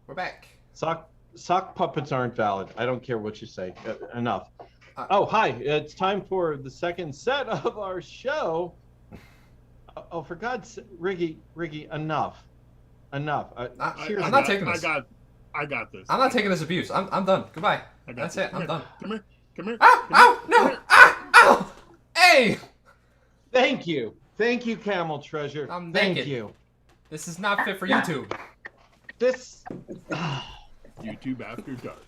We're back.
Sock puppets aren't valid. I don't care what you say. Enough.
Uh,
Oh, hi. It's time for the second set of our show. Oh, for God's sake, Riggy, enough.
I'm not taking this.
I got this.
I'm not taking this abuse. I'm done. Goodbye. That's it. I'm done.
Come here.
Ow! No! Ow! Hey!
Thank you, Camel Treasure.
I'm
Thank
naked.
you.
This is not fit for YouTube.
This.
YouTube After Dark.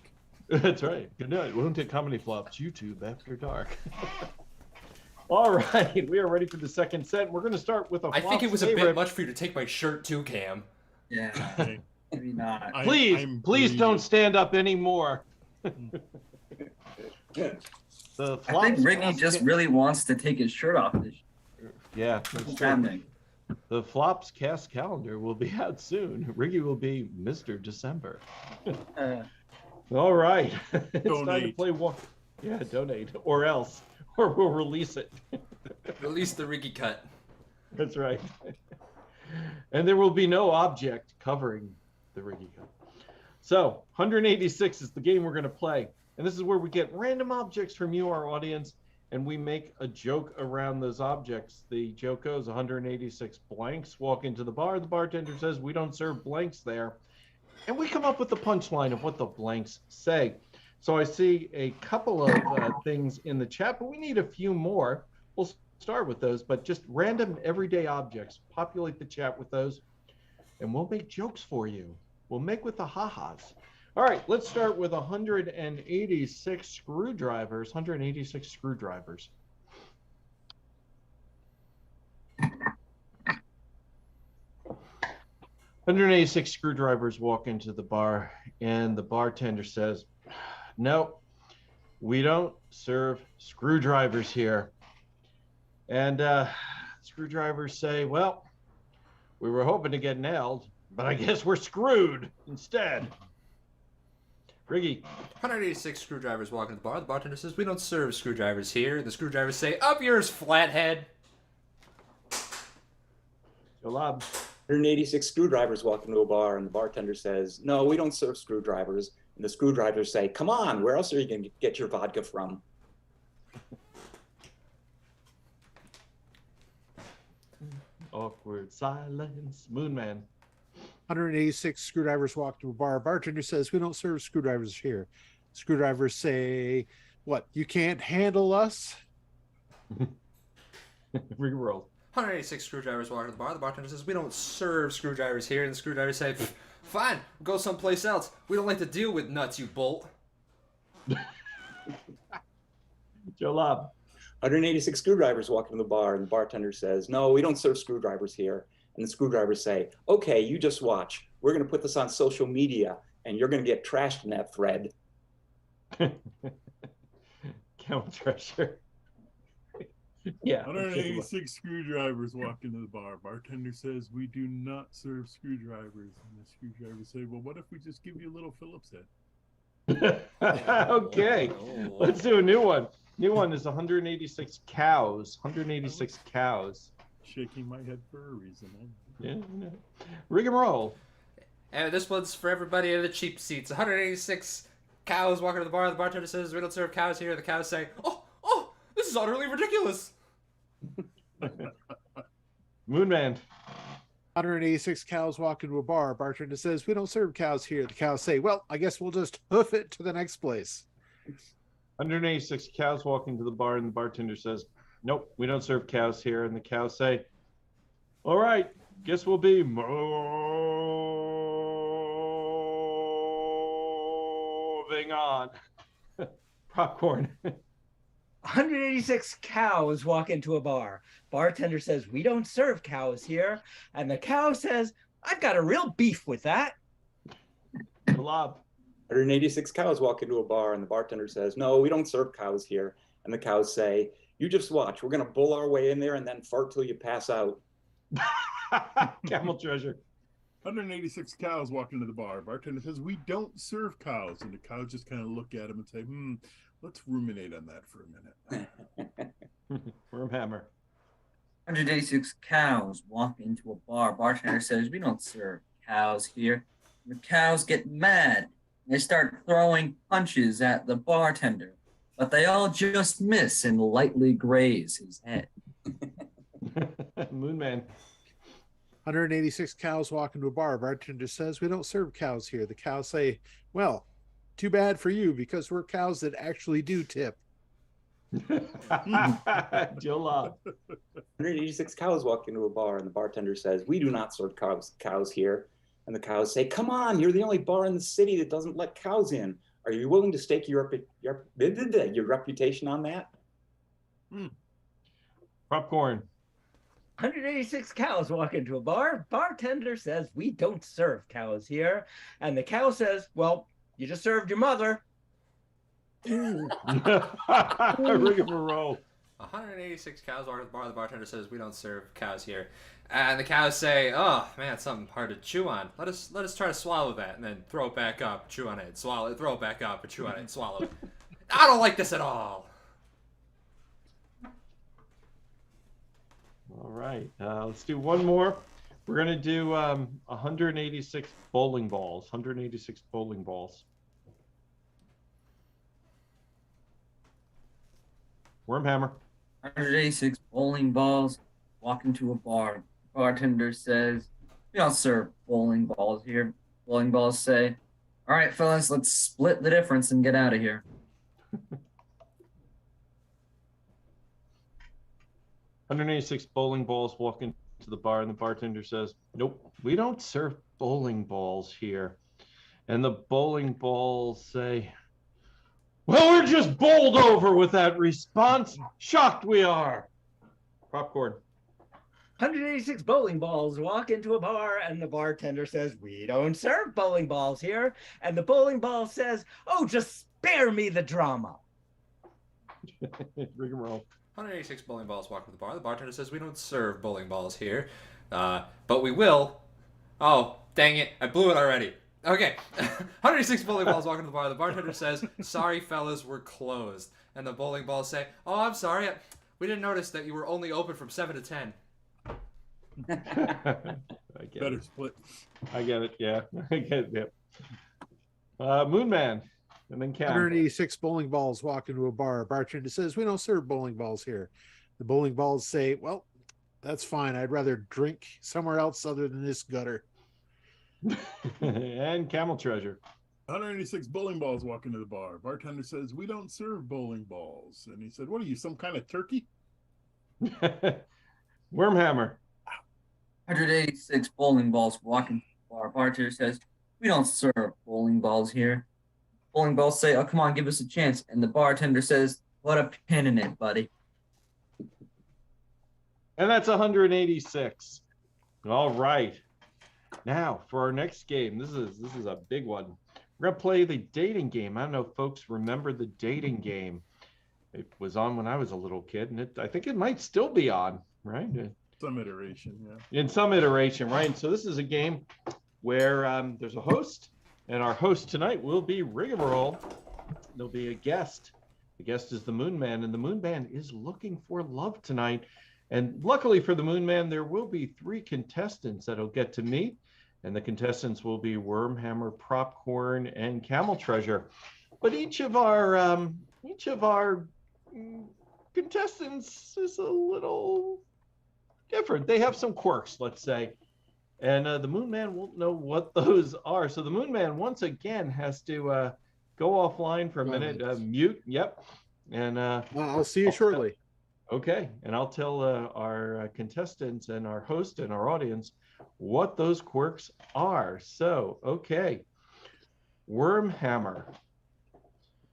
That's right. Good night. Welcome to Comedy Flops YouTube After Dark. All right, we are ready for the second set. We're going to start with
I think it was a bit much for you to take my shirt too, Cam.
Yeah, maybe not.
Please don't stand up anymore.
I think Ricky just really wants to take his shirt off.
Yeah, that's true. The Flops cast calendar will be out soon. Ricky will be Mr. December. All right. It's time to play one. Yeah, donate. Or else. Or we'll release it.
Release the Ricky cut.
That's right. And there will be no object covering the Ricky cut. So, 186 is the game we're going to play. And this is where we get random objects from you, our audience, and we make a joke around those objects. The joke goes 186 blanks walk into the bar. The bartender says, we don't serve blanks there. And we come up with the punchline of what the blanks say. So I see a couple of things in the chat, but we need a few more. We'll start with those, but just random everyday objects. Populate the chat with those, and we'll make jokes for you. We'll make with the ha-has. All right, let's start with 186 screwdrivers. 186 screwdrivers. "186 screwdrivers walk into the bar, and the bartender says, no, we don't serve screwdrivers here. And screwdrivers say, well, we were hoping to get nailed, but I guess we're screwed instead." Riggy.
186 screwdrivers walk into the bar. The bartender says, we don't serve screwdrivers here. The screwdrivers say, up yours, flathead.
Lobb.
186 screwdrivers walk into a bar, and the bartender says, no, we don't serve screwdrivers. And the screwdrivers say, come on, where else are you going to get your vodka from?
Awkward silence. Moonman.
186 screwdrivers walk to a bar. Bartender says, we don't serve screwdrivers here. Screwdrivers say, what, you can't handle us?
Rigamarole.
186 screwdrivers walk to the bar. The bartender says, we don't serve screwdrivers here. And the screwdrivers say, fine, we'll go someplace else. We don't like to deal with nuts, you bolt.
Lobb.
186 screwdrivers walk into the bar, and the bartender says, no, we don't serve screwdrivers here. And the screwdrivers say, okay, you just watch. We're going to put this on social media, and you're going to get trashed in that thread.
Camel Treasure. Yeah.
186 screwdrivers walk into the bar. Bartender says, we do not serve screwdrivers. And the screwdrivers say, well, what if we just give you a little Phillips head?
Okay. Let's do a new one. New one is 186 cows. 186 cows.
Shaking my head for a reason.
Yeah. Rigamarole.
And this one's for everybody in the cheap seats. 186 cows walking to the bar. The bartender says, we don't serve cows here. The cows say, oh, this is utterly ridiculous.
Moonman.
186 cows walk into a bar. Bartender says, we don't serve cows here. The cows say, well, I guess we'll just hoof it to the next place.
186 cows walk into the bar, and the bartender says, nope, we don't serve cows here. And the cows say, all right, guess we'll be moving on. Propcorn.
186 cows walk into a bar. Bartender says, we don't serve cows here. And the cow says, I've got a real beef with that.
Lobb.
186 cows walk into a bar, and the bartender says, no, we don't serve cows here. And the cows say, you just watch. We're going to bull our way in there and then fart till you pass out.
Camel Treasure.
186 cows walk into the bar. Bartender says, we don't serve cows. And the cows just kind of look at him and say, let's ruminate on that for a minute.
Wormhammer.
186 cows walk into a bar. Bartender says, we don't serve cows here. The cows get mad. They start throwing punches at the bartender, but they all just miss and lightly graze his head.
Moonman.
186 cows walk into a bar. Bartender says, "We don't serve cows here." The cows say, "Well, too bad for you, because we're cows that actually do tip."
Joe Lobb.
186 cows walk into a bar, and the bartender says, "We do not serve cows here." And the cows say, "Come on, you're the only bar in the city that doesn't let cows in. Are you willing to stake your reputation on that?"
Propcorn.
186 cows walk into a bar. Bartender says, "We don't serve cows here." And the cow says, "Well, you just served your mother."
Rigamarole.
186 cows walk to the bar. The bartender says, "We don't serve cows here." And the cows say, "Oh man, it's something hard to chew on. Let us try to swallow that, and then throw it back up, chew on it, swallow it, throw it back up, and chew on it, and swallow it." I don't like this at all.
All right, let's do one more. We're gonna do 186 bowling balls. 186 bowling balls. Wormhammer.
186 bowling balls walk into a bar. Bartender says, "We don't serve bowling balls here." Bowling balls say, "All right, fellas, let's split the difference and get out of here."
186 bowling balls walk into the bar, and the bartender says, "Nope, we don't serve bowling balls here." And the bowling balls say, "Well, we're just bowled over with that response. Shocked we are." Popcorn.
186 bowling balls walk into a bar, and the bartender says, "We don't serve bowling balls here." And the bowling ball says, "Oh, just spare me the drama."
Rigamarole.
186 bowling balls walk to the bar. The bartender says, "We don't serve bowling balls here, but we will." Oh, dang it. I blew it already. Okay. 186 bowling balls walk into the bar. The bartender says, "Sorry, fellas, we're closed." And the bowling balls say, "Oh, I'm sorry. We didn't notice that you were only open from 7 to 10.
I get
Better
it.
split.
I get it. Yeah. I get it. Yep. Moonman. And then Camel.
186 bowling balls walk into a bar. Bartender says, "We don't serve bowling balls here." The bowling balls say, "Well, that's fine. I'd rather drink somewhere else other than this gutter."
And Camel Treasure.
186 bowling balls walk into the bar. Bartender says, "We don't serve bowling balls." And he said, "What are you, some kind of turkey?"
Wormhammer.
186 bowling balls walk into the bar. Bartender says, "We don't serve bowling balls here." Bowling balls say, "Oh, come on, give us a chance." And the bartender says, "Put a pin in it, buddy."
And that's 186. All right. Now for our next game. This is a big one. We're gonna play the dating game. I don't know if folks remember the dating game. It was on when I was a little kid, and I think it might still be on, right?
Some iteration, yeah.
In some iteration, right? And so this is a game where there's a host, and our host tonight will be Rigamarole. There'll be a guest. The guest is the Moonman, and the Moonman is looking for love tonight. And luckily for the Moonman, there will be 3 contestants that'll get to meet, and the contestants will be Wormhammer, Propcorn, and Camel Treasure. But each of our contestants is a little different. They have some quirks, let's say. And the Moonman won't know what those are. So the Moonman, once again, has to go offline for a minute, mute. Yep. And
I'll see you shortly.
Okay. And I'll tell our contestants and our host and our audience what those quirks are. So, okay. Wormhammer.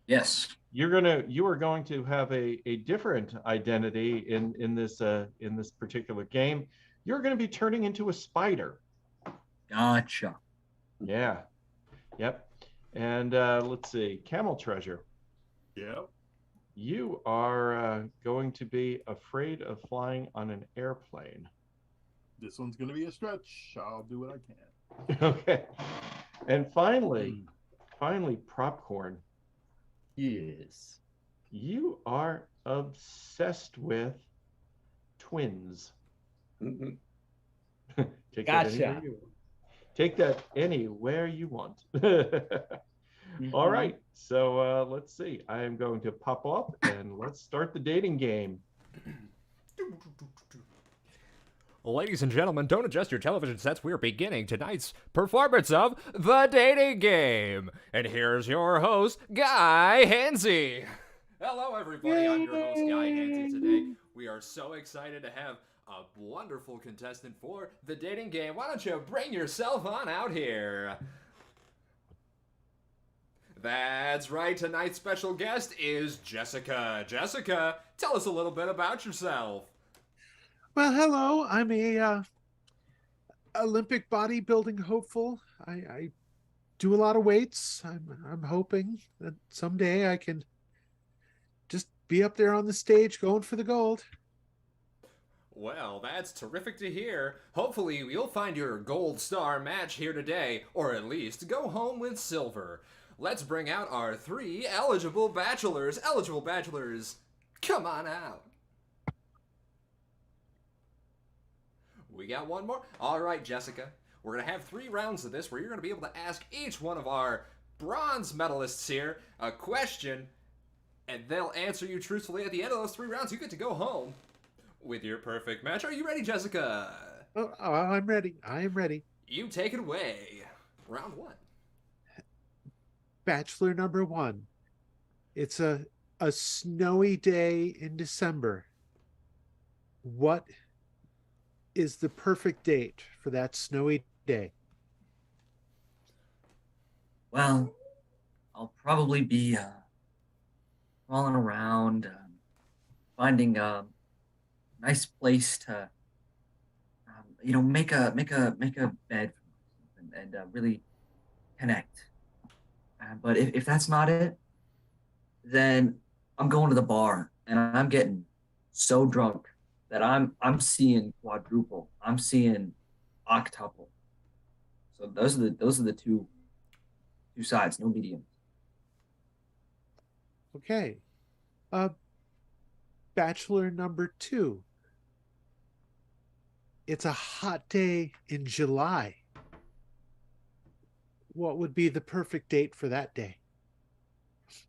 Yes.
You are going to have a different identity in this particular game. You're going to be turning into a spider.
Gotcha.
Yeah. Yep. And let's see, Camel Treasure.
Yeah.
You are going to be afraid of flying on an airplane.
This one's going to be a stretch. I'll do what I can.
Okay. And finally, Propcorn.
Yes.
You are obsessed with twins.
Mhm.
Take that
Gotcha.
anywhere you want. Take that anywhere you want. All
Mhm.
right, so let's see. I am going to pop up and let's start the dating game.
Ladies and gentlemen, don't adjust your television sets. We're beginning tonight's performance of The Dating Game. And here's your host, Guy Hansey. Hello, everybody. I'm your host, Guy Hansey. Today, we are so excited to have a wonderful contestant for The Dating Game. Why don't you bring yourself on out here? That's right. Tonight's special guest is Jessica. Jessica, tell us a little bit about yourself.
Well, hello. I'm a Olympic bodybuilding hopeful. I do a lot of weights. I'm hoping that someday I can just be up there on the stage going for the gold.
Well, that's terrific to hear. Hopefully, you'll find your gold star match here today, or at least go home with silver. Let's bring out our 3 eligible bachelors. Eligible bachelors, come on out. We got one more. All right, Jessica. We're going to have 3 rounds of this where you're going to be able to ask each one of our bronze medalists here a question, and they'll answer you truthfully. At the end of those 3 rounds, you get to go home with your perfect match. Are you ready, Jessica?
Oh, I'm ready. I am ready.
You take it away. Round 1.
Bachelor number 1. It's a snowy day in December. What is the perfect date for that snowy day?
Well, I'll probably be crawling around, finding a nice place to, make a bed and really connect. But if that's not it, then I'm going to the bar and I'm getting so drunk that I'm seeing quadruple. I'm seeing octuple. So those are the two sides, no medium.
Okay. Bachelor number 2. It's a hot day in July. What would be the perfect date for that day?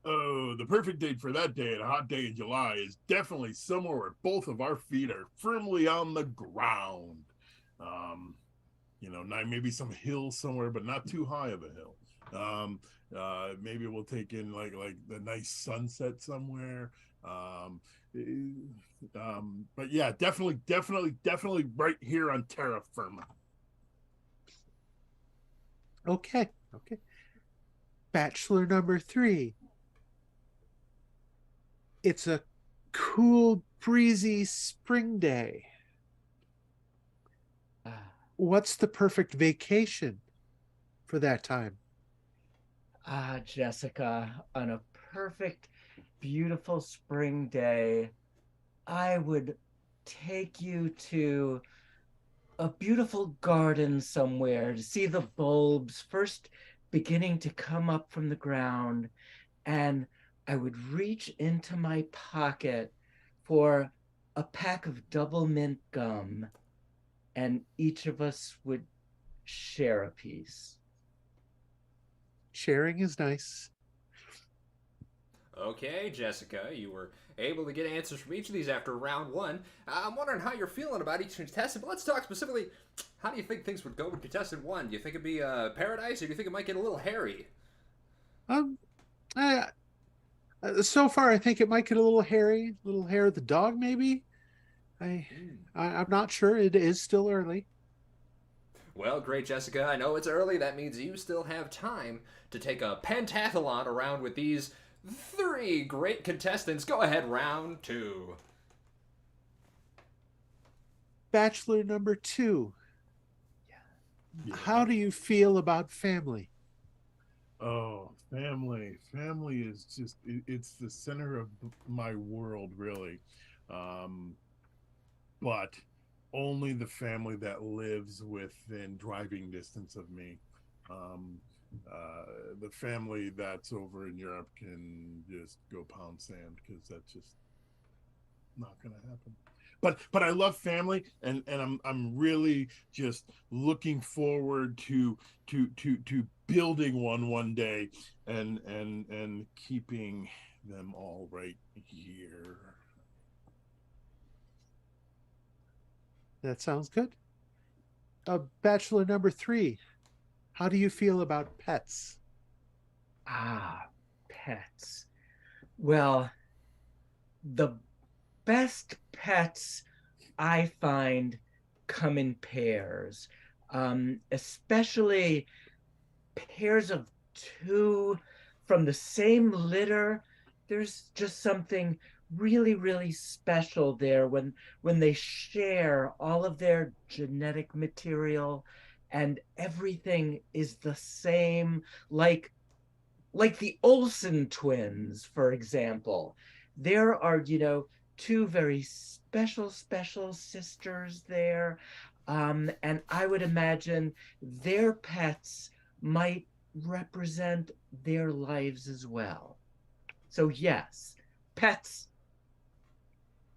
Oh, the perfect date for that day, a hot day in July, is definitely somewhere where both of our feet are firmly on the ground. Maybe some hill somewhere, but not too high of a hill. Maybe we'll take in like the nice sunset somewhere. But yeah, definitely right here on terra firma.
Okay. Bachelor number 3. It's a cool, breezy spring day. What's the perfect vacation for that time?
Jessica, on a perfect, beautiful spring day, I would take you to a beautiful garden somewhere to see the bulbs first beginning to come up from the ground, and I would reach into my pocket for a pack of double mint gum, and each of us would share a piece.
Sharing is nice.
Okay, Jessica, you were able to get answers from each of these after round 1. I'm wondering how you're feeling about each contestant, but let's talk specifically, how do you think things would go with contestant 1? Do you think it'd be paradise, or do you think it might get a little hairy?
So far, I think it might get a little hairy, a little hair of the dog, maybe. I'm not sure. It is still early.
Well, great, Jessica. I know it's early. That means you still have time to take a pentathlon around with these 3 great contestants. Go ahead, round 2.
Bachelor number 2.
Yeah.
How do you feel about family?
Oh, family is just, it's the center of my world, really. But only the family that lives within driving distance of me. The family that's over in Europe can just go pound sand, because that's just not going to happen. but I love family, and I'm really just looking forward to building one day, and keeping them all right here.
That sounds good. Bachelor number 3, how do you feel about pets?
Ah, pets. Well, the best pets I find come in pairs, especially pairs of 2 from the same litter. There's just something really, really special there when they share all of their genetic material and everything is the same, like the Olsen twins, for example. There are, 2 very special sisters there. And I would imagine their pets might represent their lives as well. So, yes, pets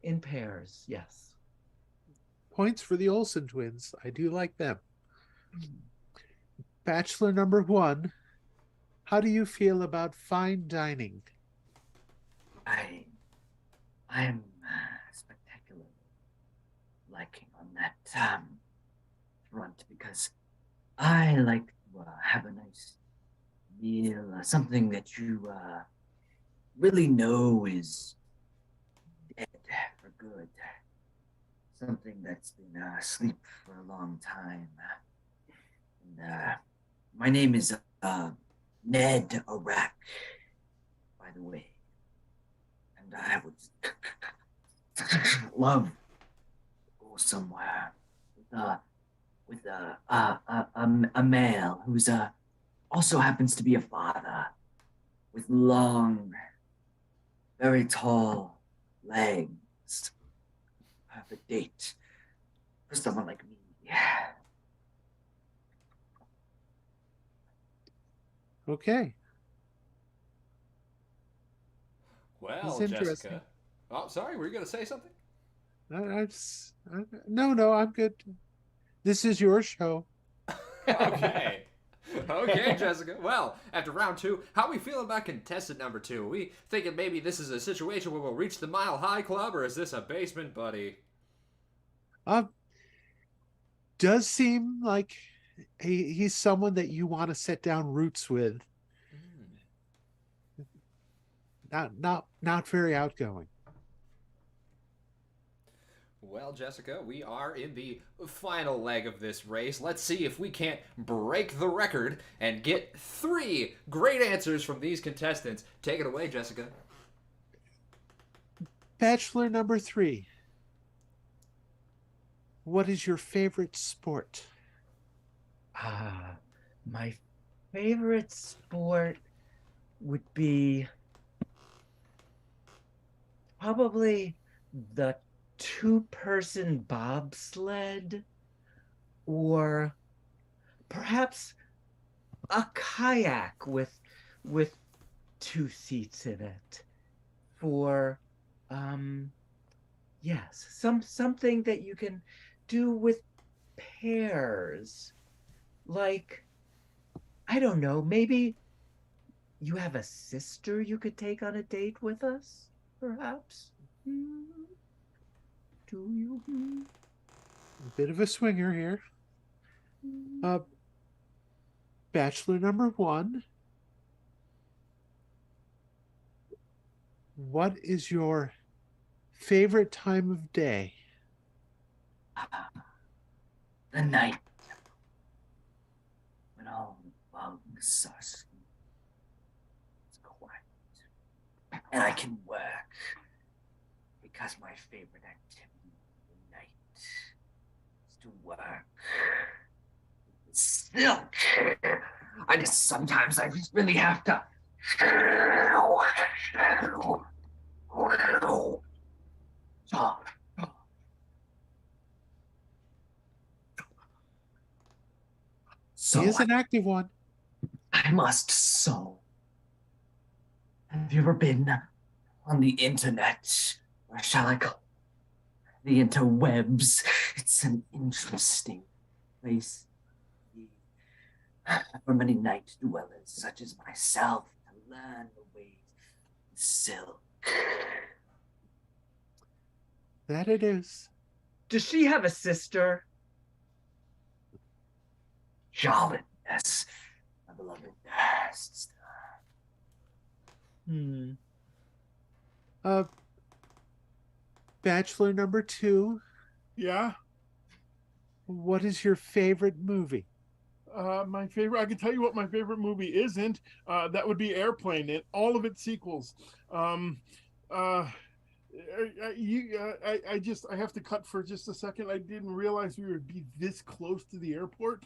in pairs, yes.
Points for the Olsen twins. I do like them. Bachelor number 1, how do you feel about fine dining?
I am spectacularly liking on that front, because I like to have a nice meal, something that you really know is dead for good, something that's been asleep for a long time. And my name is Ned Arak, by the way. And I would love to go somewhere with a male who's also happens to be a father, with long, very tall legs. Perfect date for someone like me.
Okay.
Well,
This is interesting.
Jessica. Oh, sorry, were you going to say something?
No, I'm good. This is your show.
Okay. Okay, Jessica. Well, after round 2, how we feeling about contestant number 2? We thinking maybe this is a situation where we'll reach the Mile High Club, or is this a basement buddy?
Does seem like he's someone that you want to set down roots with. Not very outgoing.
Well, Jessica, we are in the final leg of this race. Let's see if we can't break the record and get 3 great answers from these contestants. Take it away, Jessica.
Bachelor number 3, what is your favorite sport?
My favorite sport would be probably the 2-person bobsled, or perhaps a kayak with 2 seats in it, for yes, something that you can do with pairs, like, I don't know, maybe you have a sister you could take on a date with us, perhaps. Do you?
A bit of a swinger here. Bachelor number 1, what is your favorite time of day?
The night when all the bugs are asleep. It's quiet, and I can work, because my favorite activity of the night is to work with silk. Sometimes I just really have to. So
He is an active one.
I must sew. Have you ever been on the internet? Where shall I go? the interwebs. It's an interesting place for many night dwellers such as myself to learn the ways of silk.
That it is.
Does she have a sister?
Charlotte, yes, my beloved sister.
Bachelor number 2,
Yeah.
what is your favorite movie?
My favorite, I can tell you what my favorite movie isn't. That would be Airplane and all of its sequels. I have to cut for just a second. I didn't realize we would be this close to the airport.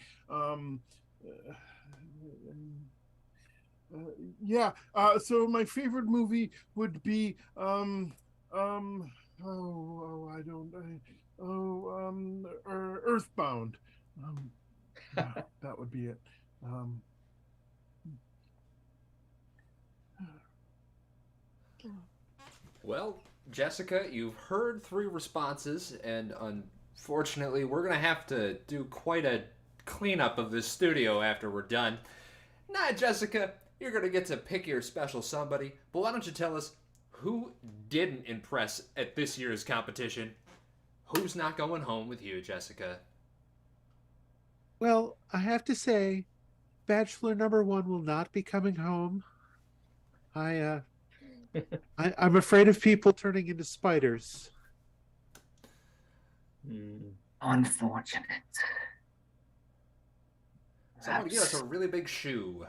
Yeah. So my favorite movie would be Earthbound. Yeah, that would be it.
Well, Jessica, you've heard 3 responses, and unfortunately, we're going to have to do quite a cleanup of this studio after we're done. Nah, Jessica, you're going to get to pick your special somebody, but why don't you tell us who didn't impress at this year's competition? Who's not going home with you, Jessica?
Well, I have to say, Bachelor number 1 will not be coming home. I'm afraid of people turning into spiders.
Unfortunate.
Someone give us a really big shoe.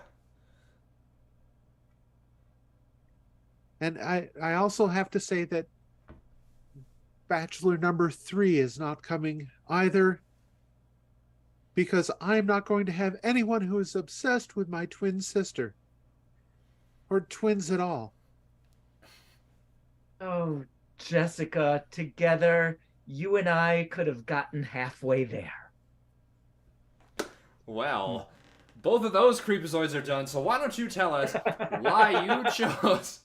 And I also have to say that Bachelor number 3 is not coming either, because I'm not going to have anyone who is obsessed with my twin sister. Or twins at all.
Oh, Jessica, together, you and I could have gotten halfway there.
Well, both of those creepazoids are done, so why don't you tell us why you chose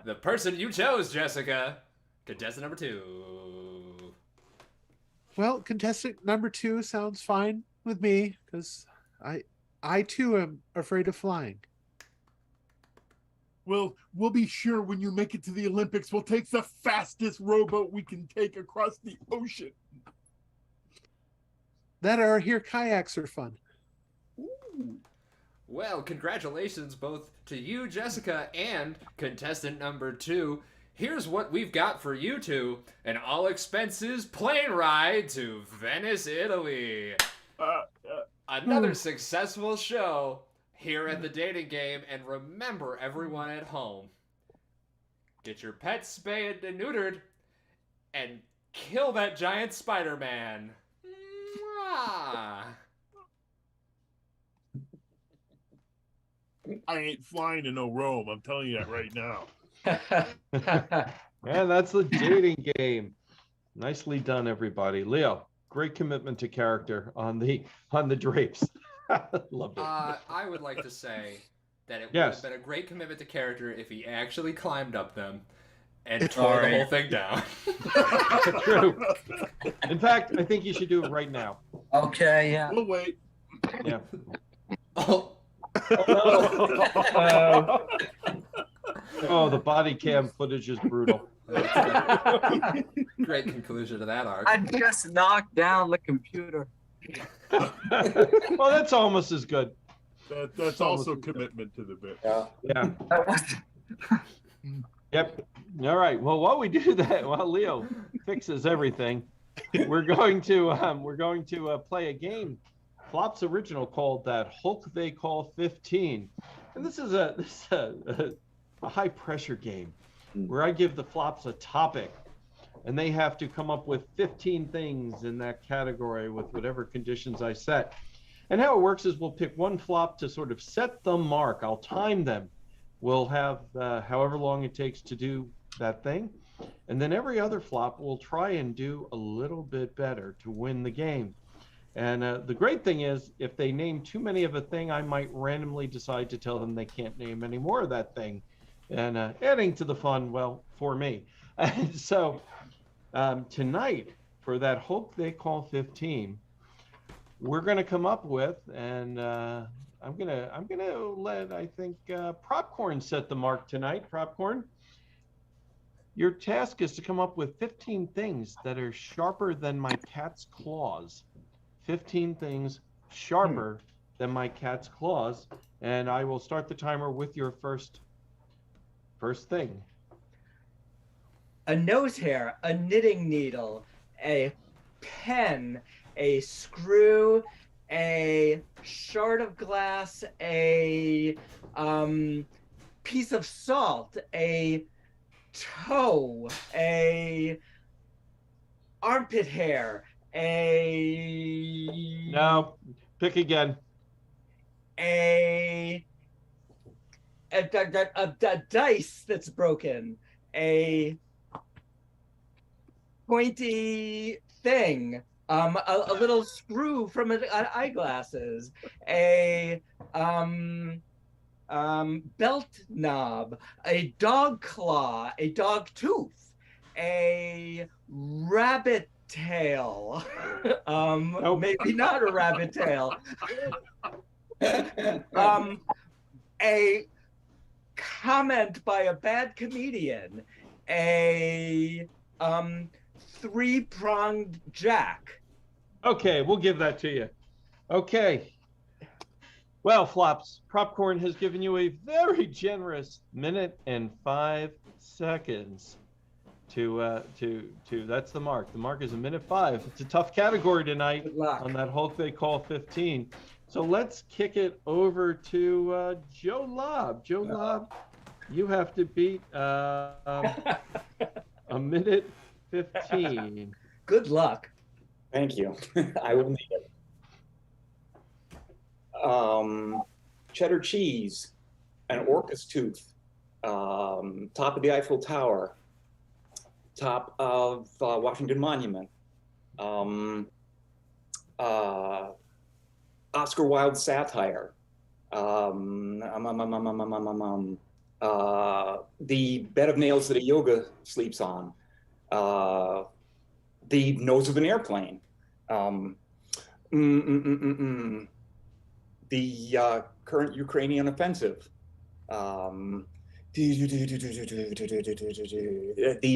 the person you chose, Jessica? Contestant number 2.
Well, contestant number 2 sounds fine with me, because I too am afraid of flying.
Well, we'll be sure when you make it to the Olympics, we'll take the fastest rowboat we can take across the ocean.
That or here kayaks are fun.
Ooh.
Well, congratulations both to you, Jessica, and contestant number 2. Here's what we've got for you two: an all-expenses plane ride to Venice, Italy. Another successful show here at the dating game, and remember, everyone at home, get your pets spayed and neutered, and kill that giant Spider-Man. Mwah.
I ain't flying to no Rome. I'm telling you that right now.
And that's the dating game. Nicely done, everybody. Leo, great commitment to character on the drapes. Loved it.
I would like to say that it would have been a great commitment to character if he actually climbed up them and tore the whole thing down.
True. In fact, I think you should do it right now.
Okay, yeah.
We'll wait.
Yeah.
Oh.
Oh, the body cam footage is brutal.
Great conclusion to that arc.
I just knocked down the computer.
Well, that's almost as good.
That's also commitment to the bit.
Yeah. Yep. All right. Well, while we do that, while Leo fixes everything, we're going to play a game, Flops original, called that Hulk They Call 15, and this is a high pressure game where I give the Flops a topic, and they have to come up with 15 things in that category with whatever conditions I set. And how it works is we'll pick one flop to sort of set the mark. I'll time them. We'll have however long it takes to do that thing. And then every other flop will try and do a little bit better to win the game. And the great thing is, if they name too many of a thing, I might randomly decide to tell them they can't name any more of that thing. And adding to the fun, well, for me. So Tonight, for that hope they call 15, we're going to come up with, and I'm gonna let, I think, Propcorn set the mark tonight. Propcorn, your task is to come up with 15 things that are sharper than my cat's claws. 15 things sharper than my cat's claws, and I will start the timer with your first thing.
A nose hair, a knitting needle, a pen, a screw, a shard of glass, a piece of salt, a toe, a armpit hair, a
No, pick again.
a dice that's broken, a pointy thing, a little screw from eyeglasses, a belt knob, a dog claw, a dog tooth, a rabbit tail,
Nope.
maybe not a rabbit tail, a comment by a bad comedian, a three-pronged jack.
Okay, we'll give that to you. Okay. Well, Flops, Propcorn has given you a very generous minute and 5 seconds to that's the mark. The mark is a minute 5. It's a tough category tonight
Good luck.
on that Hulk they call 15. So let's kick it over to Joe Lobb. Joe Lobb, you have to beat a minute 15.
Good luck.
Thank you. I will need it. Cheddar cheese, an orcus tooth, top of the Eiffel Tower, top of Washington Monument, Oscar Wilde satire, the bed of nails that a yoga sleeps on, the nose of an airplane, the current Ukrainian offensive, the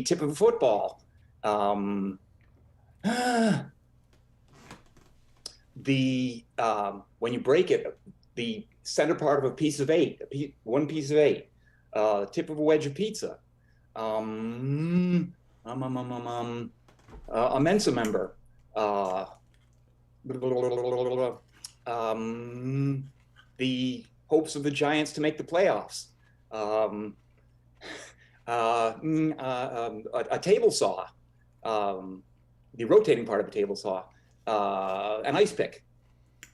tip of a football, the when you break it, the center part of a piece of eight, one piece of eight, tip of a wedge of pizza, a Mensa member, the hopes of the Giants to make the playoffs, a table saw, the rotating part of a table saw, an ice pick.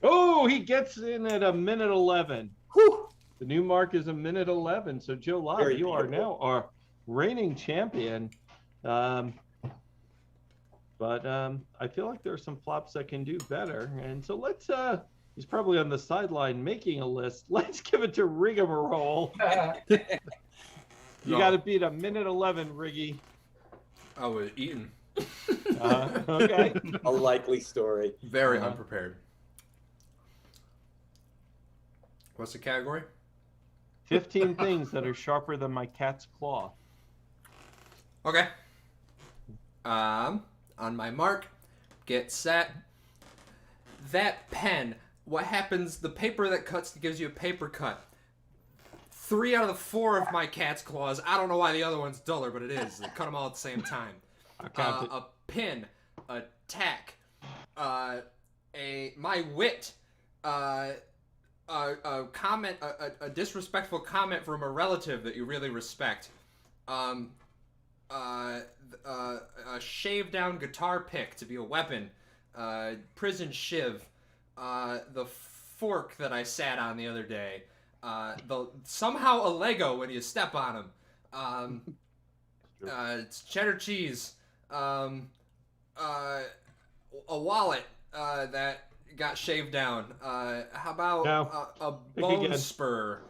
Oh, he gets in at a minute 11.
Whew.
The new mark is a minute 11. So Joe Lobb,
Very
you are
beautiful.
now our reigning champion. But I feel like there are some flops that can do better. And so let's, he's probably on the sideline making a list. Let's give it to Rigamarole. You got to beat a minute 11, Riggy.
I was eating.
Okay.
A likely story.
Very unprepared. What's the category?
15 things that are sharper than my cat's claw.
Okay. On my mark, get set. That pen. What happens? The paper that cuts gives you a paper cut. 3 out of the 4 of my cat's claws. I don't know why the other one's duller, but it is. They cut them all at the same time. A pin, a tack, my wit, a comment, a disrespectful comment from a relative that you really respect, a shaved down guitar pick to be a weapon, prison shiv, the fork that I sat on the other day, somehow a Lego when you step on them, it's cheddar cheese, a wallet that got shaved down. How about a bone spur?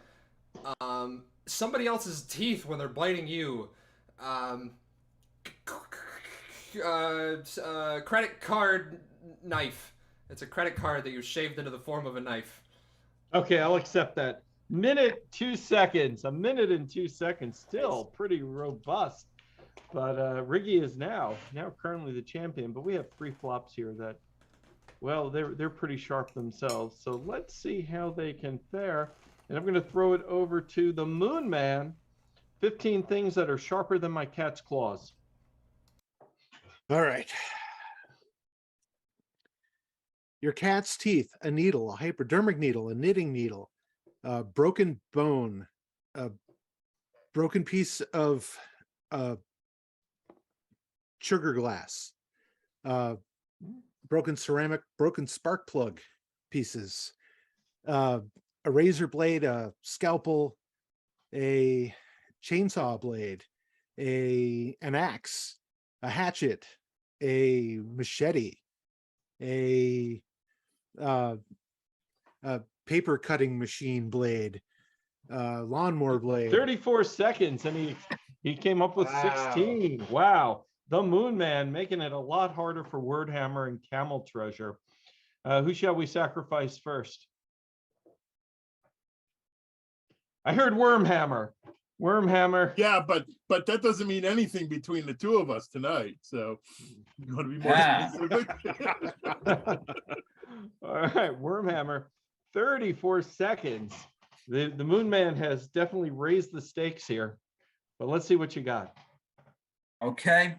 Somebody else's teeth when they're biting you. credit card knife. It's a credit card that you shaved into the form of a knife.
Okay, I'll accept that. Minute 2 seconds. A minute and 2 seconds. Still pretty robust. But Riggy is now currently the champion. But we have 3 flops here that, well, they're pretty sharp themselves. So let's see how they can fare. And I'm going to throw it over to the Moonman. 15 things that are sharper than my cat's claws.
All right. Your cat's teeth, a needle, a hypodermic needle, a knitting needle, a broken bone, a broken piece of sugar glass, broken ceramic, broken spark plug pieces, a razor blade, a scalpel, a chainsaw blade, an axe, a hatchet, a machete, a paper cutting machine blade, lawnmower blade.
34 seconds, and he came up with 16. Wow. The Moonman making it a lot harder for Wordhammer and Camel Treasure. Who shall we sacrifice first? I heard Wormhammer. Wormhammer.
Yeah, but that doesn't mean anything between the two of us tonight. So you want to be more specific?
All right, Wormhammer. 34 seconds. The Moonman has definitely raised the stakes here, but let's see what you got.
Okay.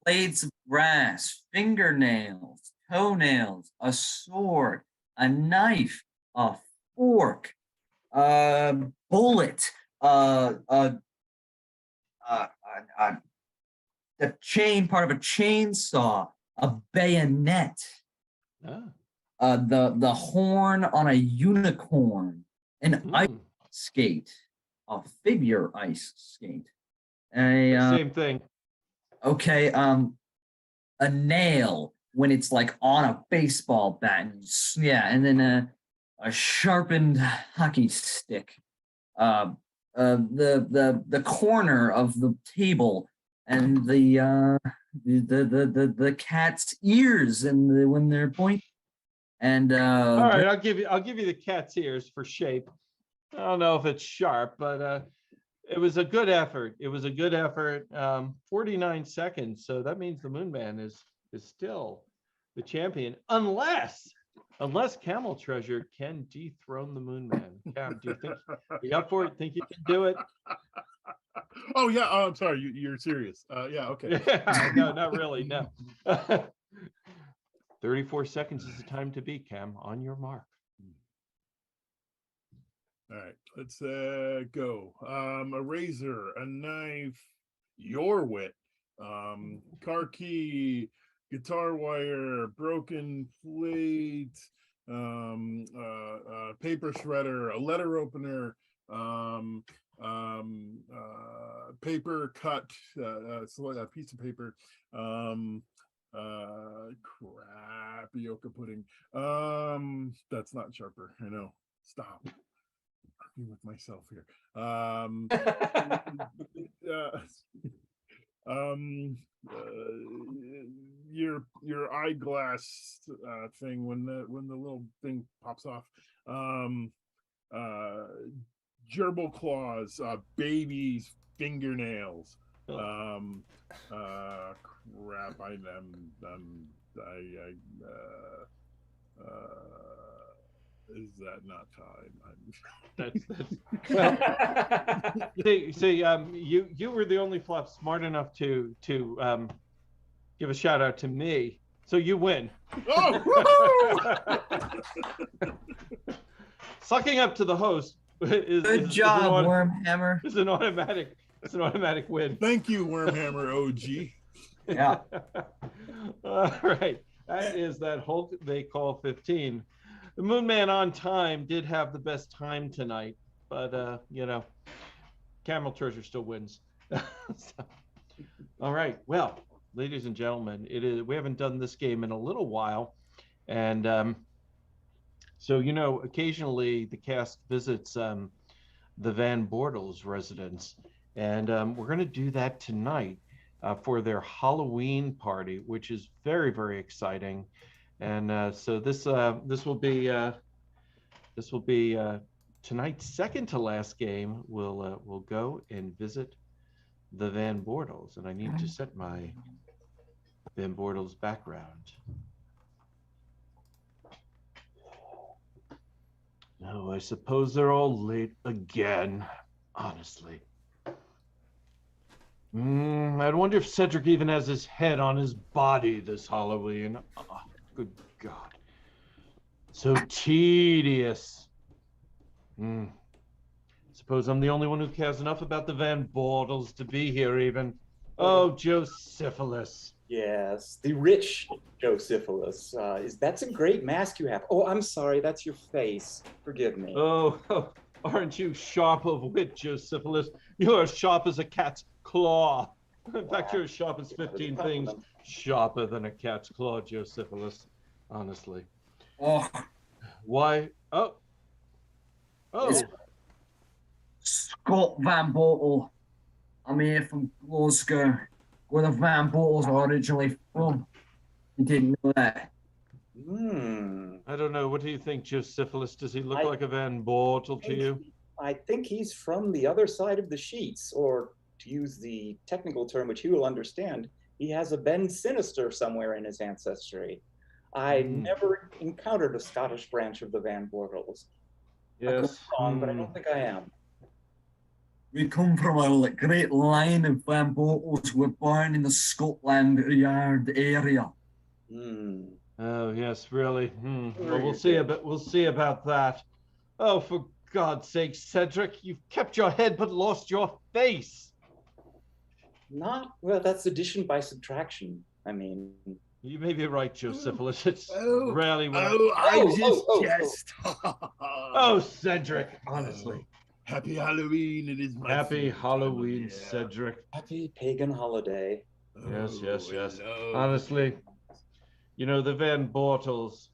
Blades of grass, fingernails, toenails, a sword, a knife, a fork, bullet, the chain part of a chainsaw, a bayonet, the horn on a unicorn, an ice skate, a figure ice skate,
Same thing.
Okay, a nail when it's like on a baseball bat, and then a sharpened hockey stick, the corner of the table, and the cat's ears and when they're pointing. And
all right, I'll give you the cat's ears for shape. I don't know if it's sharp, but it was a good effort. 49 seconds, so that means the Moonman is still the champion, unless Camel Treasure can dethrone the Moonman. Cam, do you think you up for it? Think you can do it?
Oh yeah. Oh, I'm sorry. You're serious. Yeah. Okay.
No, not really. No. 34 seconds is the time to beat, Cam. On your mark.
All right, let's go. A razor, a knife, your wit, car key, guitar wire, broken plate, paper shredder, a letter opener, paper cut, a piece of paper, crapioca pudding. That's not sharper. I know. Stop. With myself here. Your eyeglass thing when the little thing pops off. Gerbil claws, baby's fingernails. Crap. Is that not time?
That's well. You were the only flop smart enough to give a shout out to me, so you win.
Oh,
Sucking up to the host is
good job, Wormhammer.
It's an automatic win.
Thank you, Wormhammer OG.
Yeah.
All right, that is that Hulk they call 15. The Moonman on time did have the best time tonight, but Camel Treasure still wins. So, all right, well, ladies and gentlemen, we haven't done this game in a little while, and so occasionally the cast visits the Van Bortles residence, and we're going to do that tonight. for their Halloween party, which is very, very exciting. And so this will be tonight's second to last game. We'll go and visit the Van Bortles, and I need to set my Van Bortles background. No, I suppose they're all late again, honestly. I wonder if Cedric even has his head on his body this Halloween. Oh, good God. So tedious. Suppose I'm the only one who cares enough about the Van Bortles to be here even. Oh, Josephilus.
Yes, the rich Josephilus. That's a great mask you have. Oh, I'm sorry, that's your face. Forgive me.
Oh, aren't you sharp of wit, Josephilus? You're as sharp as a cat's claw. In fact, you're as sharp as 15 things sharper than a cat's claw, Josephilus. Honestly.
Oh.
Why? Oh.
It's Scott Van Bortle. I'm here from Glasgow, where the Van Bortles are originally from. You didn't know that?
I don't know. What do you think, Josephilus? Does he look like a Van Bortle to you?
I think he's from the other side of the sheets, or to use the technical term, which he will understand, he has a Ben Sinister somewhere in his ancestry. I never encountered a Scottish branch of the Van Bortles.
Yes.
I could be wrong, but I don't think I am.
We come from a great line of Van Bortles. We're born in the Scotland Yard area.
Oh yes, really. Well, we'll see about that. Oh, for God's sake, Cedric, you've kept your head but lost your face.
Well, that's addition by subtraction. I mean,
you may be right, Josephilus. It's rarely when Oh, Cedric, honestly.
Happy Halloween, it is my
Happy Halloween, Cedric.
Happy pagan holiday.
Yes. Honestly, you know, the Van Bortles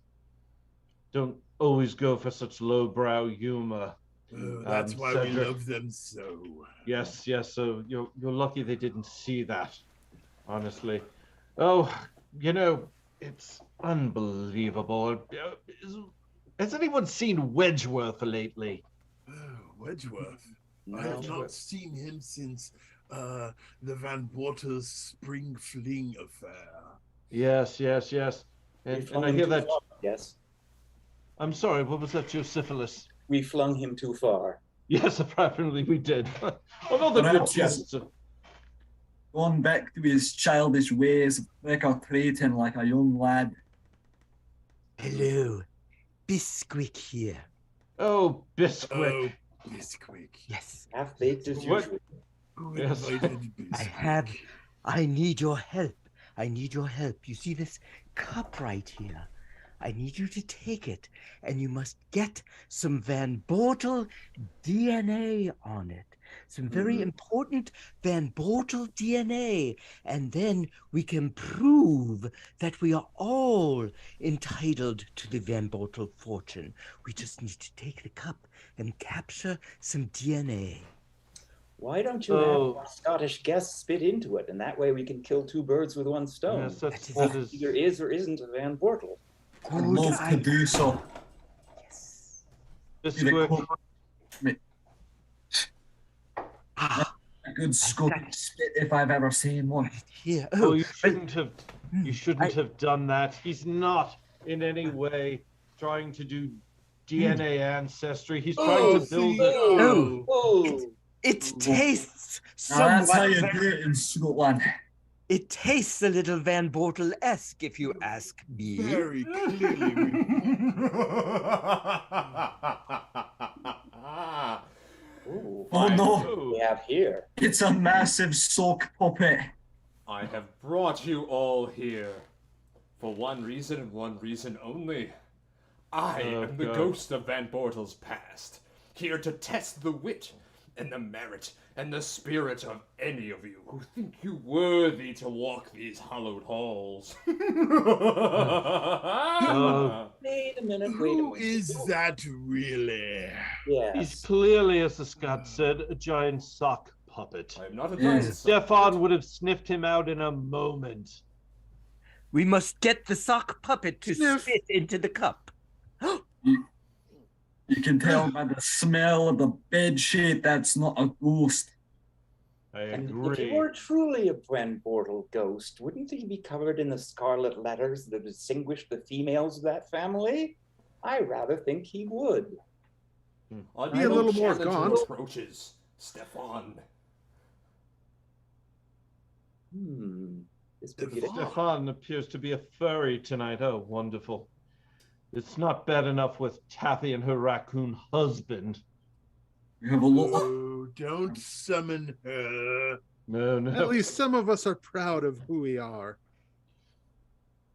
don't always go for such lowbrow humor.
That's why
Cedric,
we love them so.
Yes. So you're lucky they didn't see that, honestly. Oh, you know, it's unbelievable. Has anyone seen Wedgeworth lately?
Wedgeworth?
No.
I have not seen him since the Van Bortles spring fling affair.
Yes. And I hear that.
Yes.
I'm sorry, what was that, Josephilus?
We flung him too far.
Yes, apparently we did. Although the good guests.
Gone back to his childish ways, trick-or-treating like a young lad.
Hello, Bisquick here.
Oh, Bisquick.
Oh, Bisquick.
Yes.
Half-baked as usual.
Who
Yes.
invited Bisquick?
I need your help. You see this cup right here? I need you to take it, and you must get some Van Bortle DNA on it. Some very important Van Bortle DNA. And then we can prove that we are all entitled to the Van Bortle fortune. We just need to take the cup and capture some DNA.
Why don't you have our Scottish guests spit into it, and that way we can kill two birds with one stone.
Yes, that is...
Either is or isn't a Van Bortle.
I'd love to do so.
Yes.
Bisquick.
A good Scottish spit if I've ever seen one.
Here.
Oh, you shouldn't have done that. He's not in any way trying to do DNA ancestry. He's trying to build it.
It tastes
That's how you
somewhat.
do it in Scotland.
It tastes a little Van Bortle-esque, if you ask me.
Very clearly.
Oh no,
We have here.
it's a massive sock puppet.
I have brought you all here for one reason and one reason only. I am the ghost of Van Bortle's past, here to test the wit and the merit and the spirit of any of you who think you worthy to walk these hallowed halls.
Wait a minute.
Who is that really?
Yes.
He's clearly, as the Scot said, a giant sock puppet.
I am not a
Yes.
tiny sock
Stefan
puppet.
would have sniffed him out in a moment.
We must get the sock puppet to
Sniff.
spit into the cup.
You can tell by the smell of the bed sheet that's not a ghost.
I
And if
agree.
he were truly a Bren Bortle ghost, wouldn't he be covered in the scarlet letters that distinguish the females of that family? I rather think he would.
On
Be a
no
little more
challenger
gaunt.
approaches, Stefan.
This could get
Stefan appears to be a furry tonight. Oh, wonderful. It's not bad enough with Taffy and her raccoon husband.
You have a lot.
Oh, don't summon her.
No, no.
At least some of us are proud of who we are.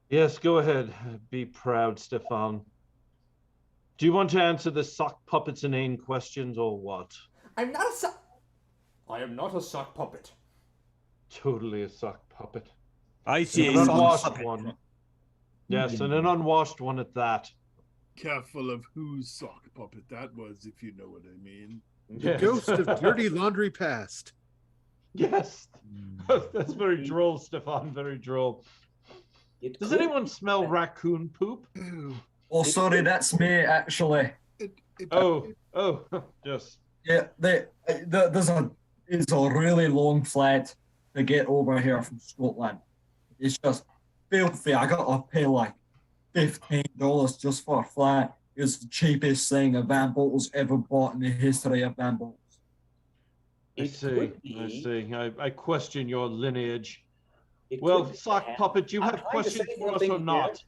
Yes, go ahead. Be proud, Stefan. Do you want to answer the sock puppet's inane questions or what?
I'm not a sock. I am not a sock puppet.
Totally a sock puppet.
I see
An
a sock
unwashed
puppet.
one. Yes, and an unwashed one at that.
Careful of whose sock puppet that was, if you know what I mean.
The ghost of dirty laundry past.
Yes. That's very droll, Stefan. Very droll.
It
Does
could-
anyone smell raccoon poop?
Oh, sorry, that's me actually.
Oh, yes.
Yeah, it's a really long flight to get over here from Scotland. It's just filthy. I got to pay like $15 just for a flight. It's the cheapest thing a Van Bottle's ever bought in the history of Van Bottles.
I
It
see.
could
I
be-
see. I question your lineage.
it
Well,
could be
sock
the hand-
puppet, do you
I'm
have
trying to
questions
say
for us
something
or
here.
not?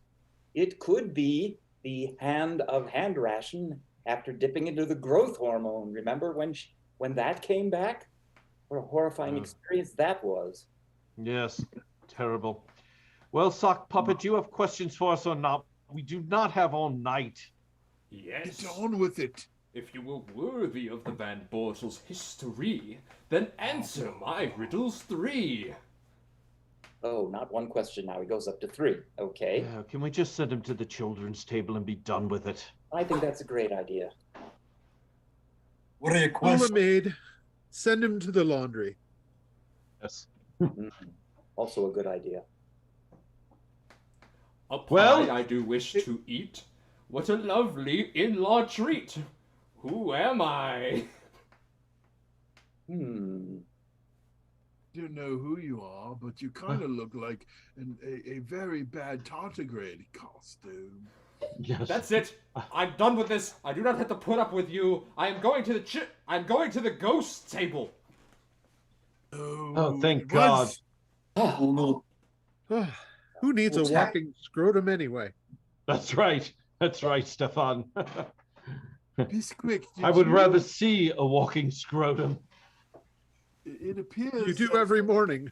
It could be the hand of hand ration after dipping into the growth hormone. Remember when that came back? What a horrifying experience that was.
Yes, terrible. Well, sock puppet, do you have questions for us or not? We do not have all night.
Yes.
Get on with it.
If you were worthy of the Van Bortles history, then answer my riddles 3.
Oh, not one question now. He goes up to 3. Okay.
Yeah, can we just send him to the children's table and be done with it?
I think that's a great idea.
What are your
Call a
questions?
maid. Send him to the laundry.
Yes.
Also a good idea.
A pie
Well-
I do wish to eat. What a lovely in-law treat. Who am I?
Hmm.
Don't know who you are, but you kind of look like a very bad tardigrade costume.
Yes.
That's it. I'm done with this. I do not have to put up with you. I am going to the I'm going to the ghost table.
Oh, thank
it
God.
was-
Oh no.
Who needs a
What's that?
walking scrotum anyway?
That's right. That's right, Stefan.
Bisquick, did
I would
you-
rather see a walking scrotum.
It appears
You do
that-
every morning.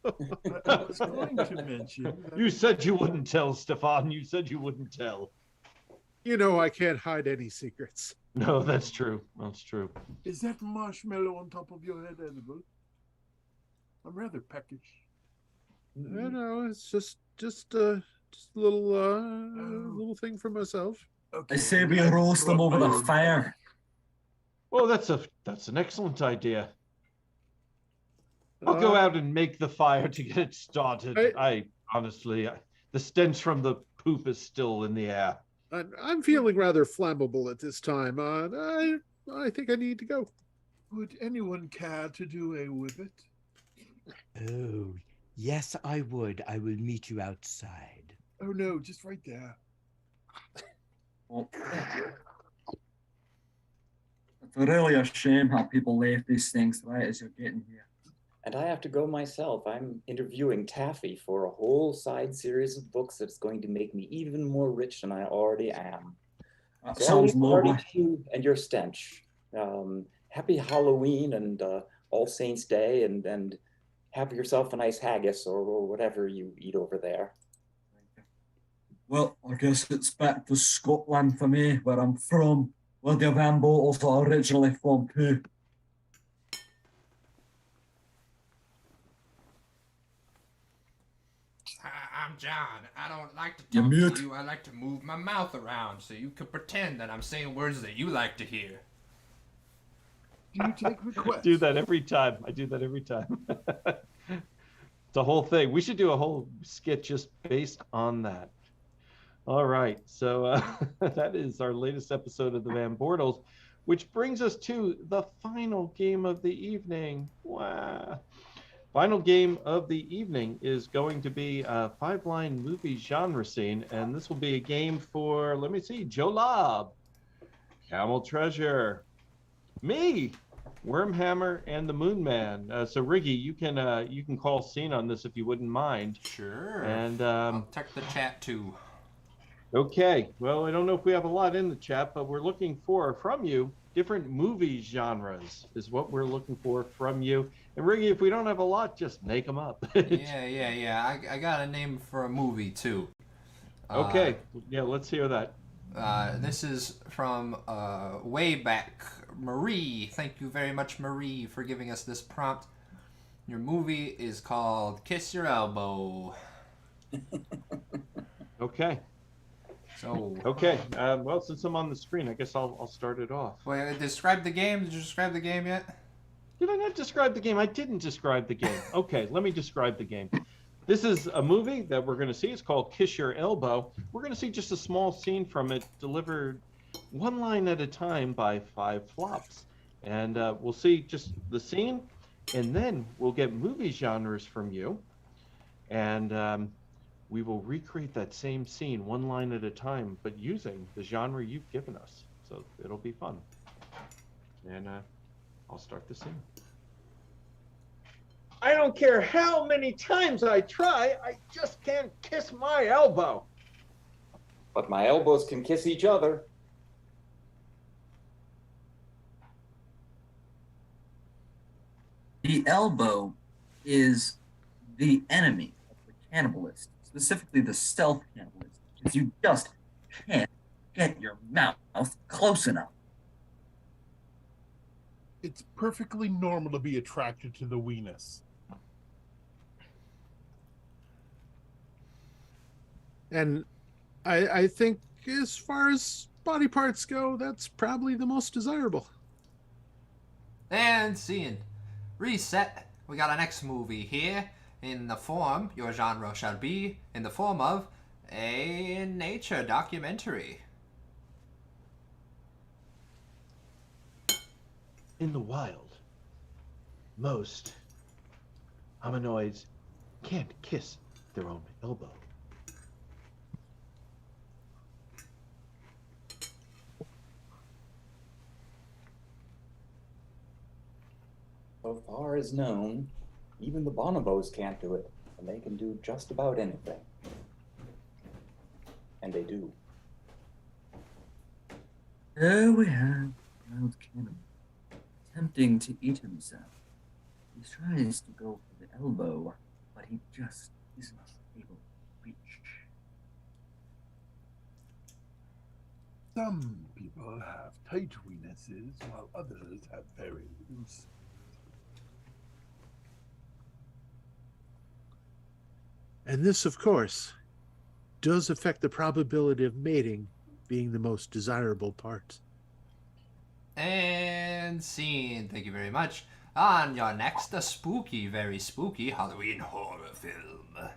I was going to mention. that-
You said you wouldn't tell, Stefan. You said you wouldn't tell.
You know I can't hide any secrets.
No, that's true. That's true.
Is that marshmallow on top of your head edible? I'm rather peckish.
I know it's just a little thing for myself.
Okay.
I say we roast them over the fire.
Well, that's an excellent idea. I'll go
Uh,
out and make the fire to get it started. I honestly, the stench from the poop is still in the air.
I'm feeling rather flammable at this time. I think I need to go.
Would anyone care to do a whippet?
Oh, yes, I would. I will meet you outside.
Oh no, just right there.
Oh. It's really a shame how people left these things right as you're getting here.
And I have to go myself. I'm interviewing Taffy for a whole side series of books that's going to make me even more rich than I already am.
That
So I'll
sounds
leave the party
lovely.
to you and your stench. Happy Halloween and All Saints Day, and have yourself a nice haggis or whatever you eat over there.
Well, I guess it's back to Scotland for me, where I'm from, where the Van Bottles are originally from too.
I'm John. I don't like to
You're
talk
mute.
to you. I like to move my mouth around so you can pretend that I'm saying words that you like to hear.
You take requests.
Do that every time. I do that every time. The whole thing. We should do a whole skit just based on that. All right. So that is our latest episode of the Van Bortles, which brings us to the final game of the evening. Wow. Final game of the evening is going to be a 5-line movie genre scene, and this will be a game for, let me see, Joe Lobb, Camel Treasure, me, Wormhammer, and the Moonman. So Riggy, you can call scene on this if you wouldn't mind.
Sure.
And
I'll check the chat too.
okay. Well, I don't know if we have a lot in the chat, but we're looking for from you different movie genres is what we're looking for from you. And Riggy, if we don't have a lot, just make them up.
Yeah. I got a name for a movie too.
Okay. Yeah, let's hear that.
This is from way back. Marie, thank you very much, Marie, for giving us this prompt. Your movie is called Kiss Your Elbow.
Okay.
So.
Okay. Well, since I'm on the screen, I guess I'll start it off.
Wait, describe the game. Did you describe the game yet?
Did I not describe the game? I didn't describe the game. Okay, let me describe the game. This is a movie that we're going to see. It's called Kiss Your Elbow. We're going to see just a small scene from it delivered one line at a time by 5 flops. And we'll see just the scene, and then we'll get movie genres from you. And we will recreate that same scene one line at a time, but using the genre you've given us. So it'll be fun. And I'll start the scene. I don't care how many times I try, I just can't kiss my elbow.
But my elbows can kiss each other.
The elbow is the enemy of the cannibalist, specifically the stealth cannibalist, because you just can't get your mouth close enough.
It's perfectly normal to be attracted to the weenus.
And I think as far as body parts go, that's probably the most desirable.
And scene. Reset. We got our next movie here. In the form, your genre shall be in the form of a nature documentary.
In the wild, most hominoids can't kiss their own elbow.
So far as known, even the bonobos can't do it, and they can do just about anything. And they do.
There we have wild cannibal attempting to eat himself. He tries to go for the elbow, but he just isn't able to reach.
Some people have tight weenuses, while others have very loose.
And this, of course, does affect the probability of mating being the most desirable part.
And scene. Thank you very much. On your next, a spooky, very spooky Halloween horror film.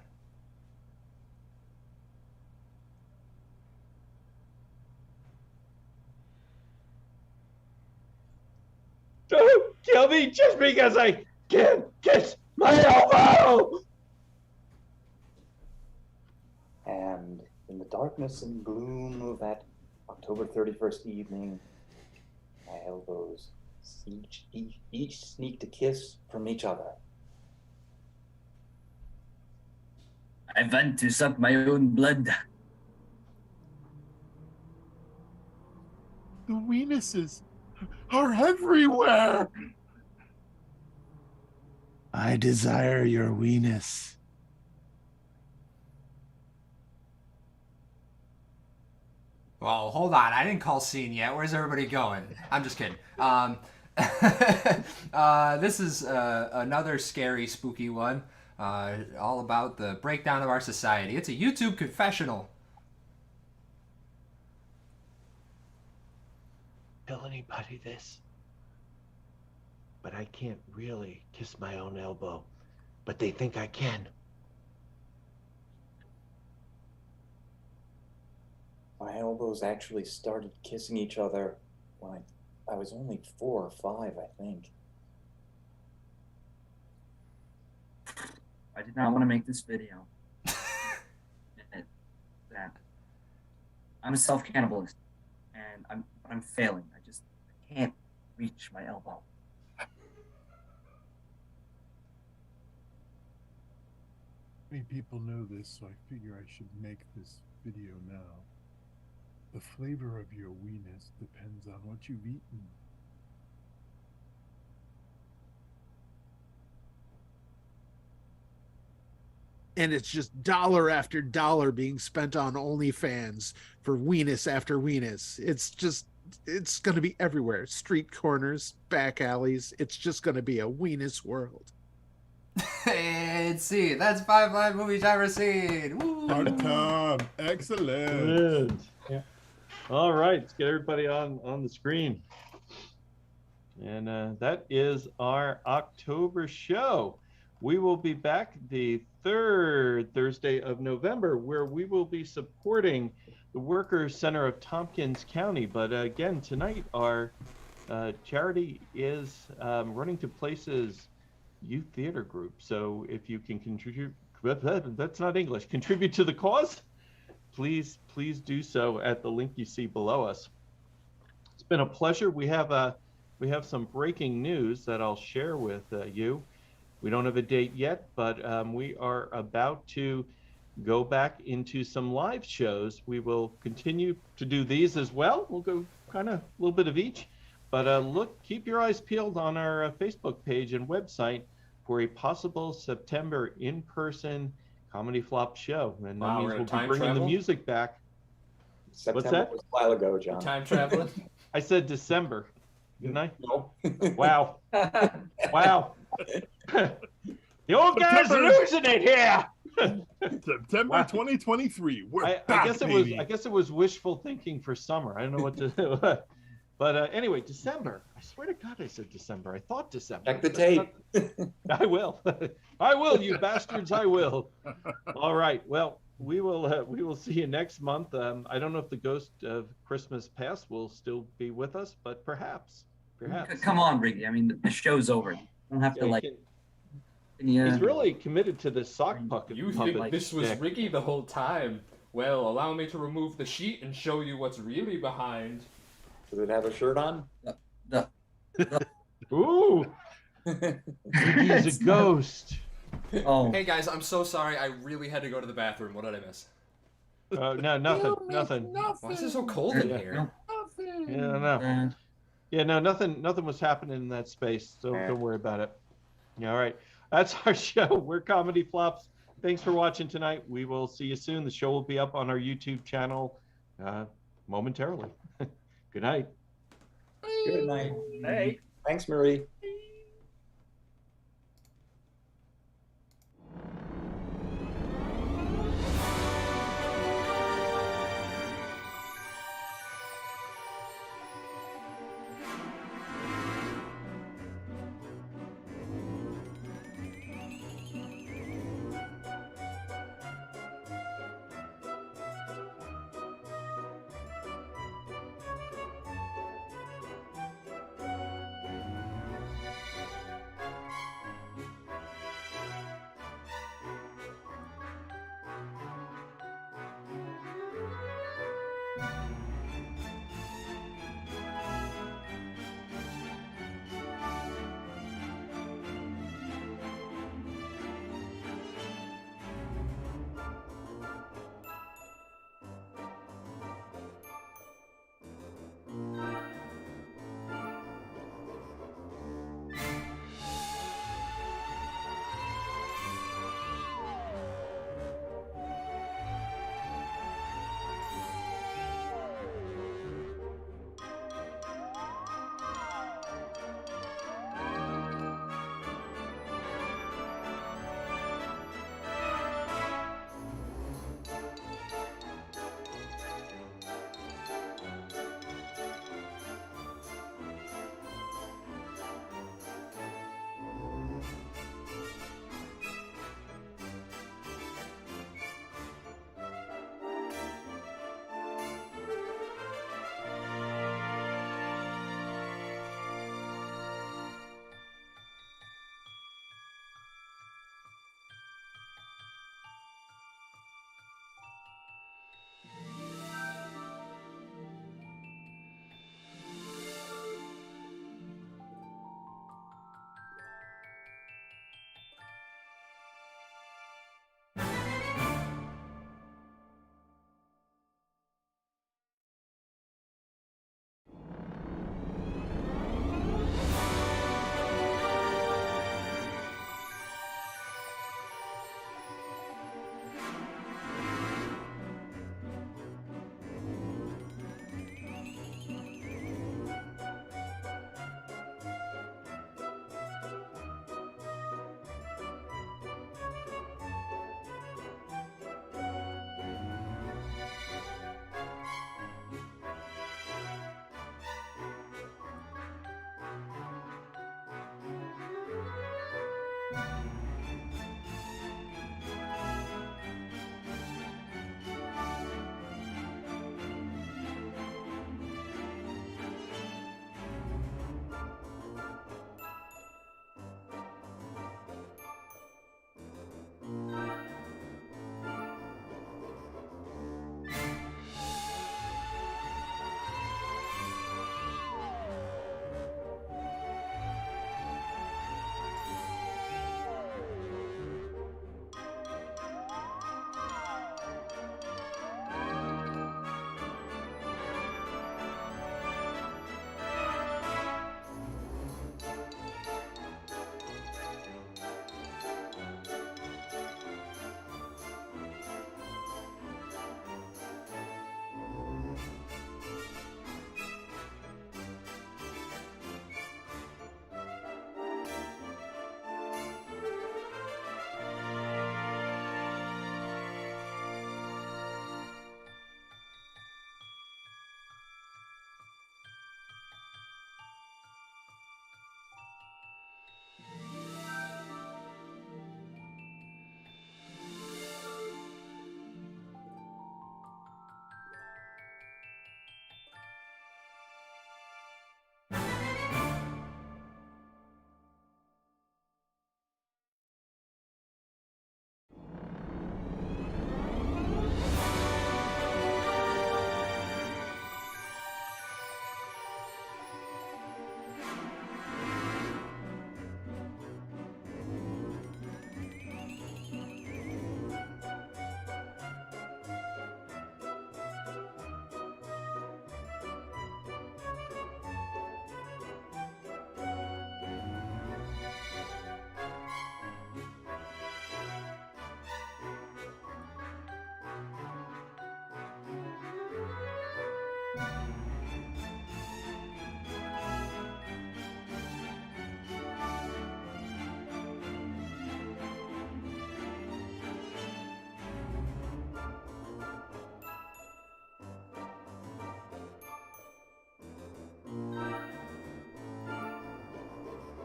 Don't kill me just because I can't kiss my elbow!
And in the darkness and gloom of that October 31st evening, my elbows each sneaked a kiss from each other.
I want to suck my own blood.
The weenuses are everywhere!
I desire your weenus.
Well, hold on. I didn't call scene yet. Where's everybody going? I'm just kidding. This is another scary, spooky one. All about the breakdown of our society. It's a YouTube confessional.
Tell anybody this. but I can't really kiss my own elbow. But they think I can.
My elbows actually started kissing each other when I was only 4 or 5, I think.
I did not want to make this video. That I'm a self-cannibalist, and I'm failing. I can't reach my elbow.
Many people know this, so I figure I should make this video now. The flavor of your weenus depends on what you've eaten.
And it's just dollar after dollar being spent on OnlyFans for weenus after weenus. It's going to be everywhere. Street corners, back alleys. It's just going to be a weenus world.
And see, that's 5 live movies I've ever seen. Woo!
Hard time. Excellent.
Good. Yeah. All right, let's get everybody on the screen. And that is our October show. We will be back the 3rd Thursday of November, where we will be supporting the Workers Center of Tompkins County. But again, tonight our charity is Running to Places Youth Theater Group. So if you can contribute, that's not English, contribute to the cause, please do so at the link you see below us. It's been a pleasure. We have some breaking news that I'll share with you. We don't have a date yet, but we are about to go back into some live shows. We will continue to do these as well. We'll go kind of a little bit of each, but keep your eyes peeled on our Facebook page and website for a possible September in-person Comedy Flop show. And that means we'll be bringing the music back.
September
What's that?
was a while ago, John.
Time traveling.
I said December, didn't I?
No.
Wow. Wow. The old guy's losing it here.
September 2023. We're
I
back,
guess
baby.
I guess it was wishful thinking for summer. I don't know what to do. But anyway, December. I swear to God, I said December. I thought December.
Check the tape.
I will. I will, you bastards. I will. All right. Well, we will see you next month. I don't know if the ghost of Christmas past will still be with us, but perhaps.
Come on, Riggy. I mean, the show's over. You don't have to
He's really committed to this sock puppet.
You think this was Ricky the whole time? Well, allow me to remove the sheet and show you what's really behind.
Does it have a shirt on?
Ooh. He's a ghost.
Oh.
Hey guys, I'm so sorry. I really had to go to the bathroom. What did I miss?
No, nothing.
Why is it so cold in here?
Yeah, no. Yeah, no, nothing was happening in that space, so don't worry about it. Yeah, all right. That's our show. We're Comedy Flops. Thanks for watching tonight. We will see you soon. The show will be up on our YouTube channel momentarily. Good night.
Good night.
Hey.
Thanks, Marie.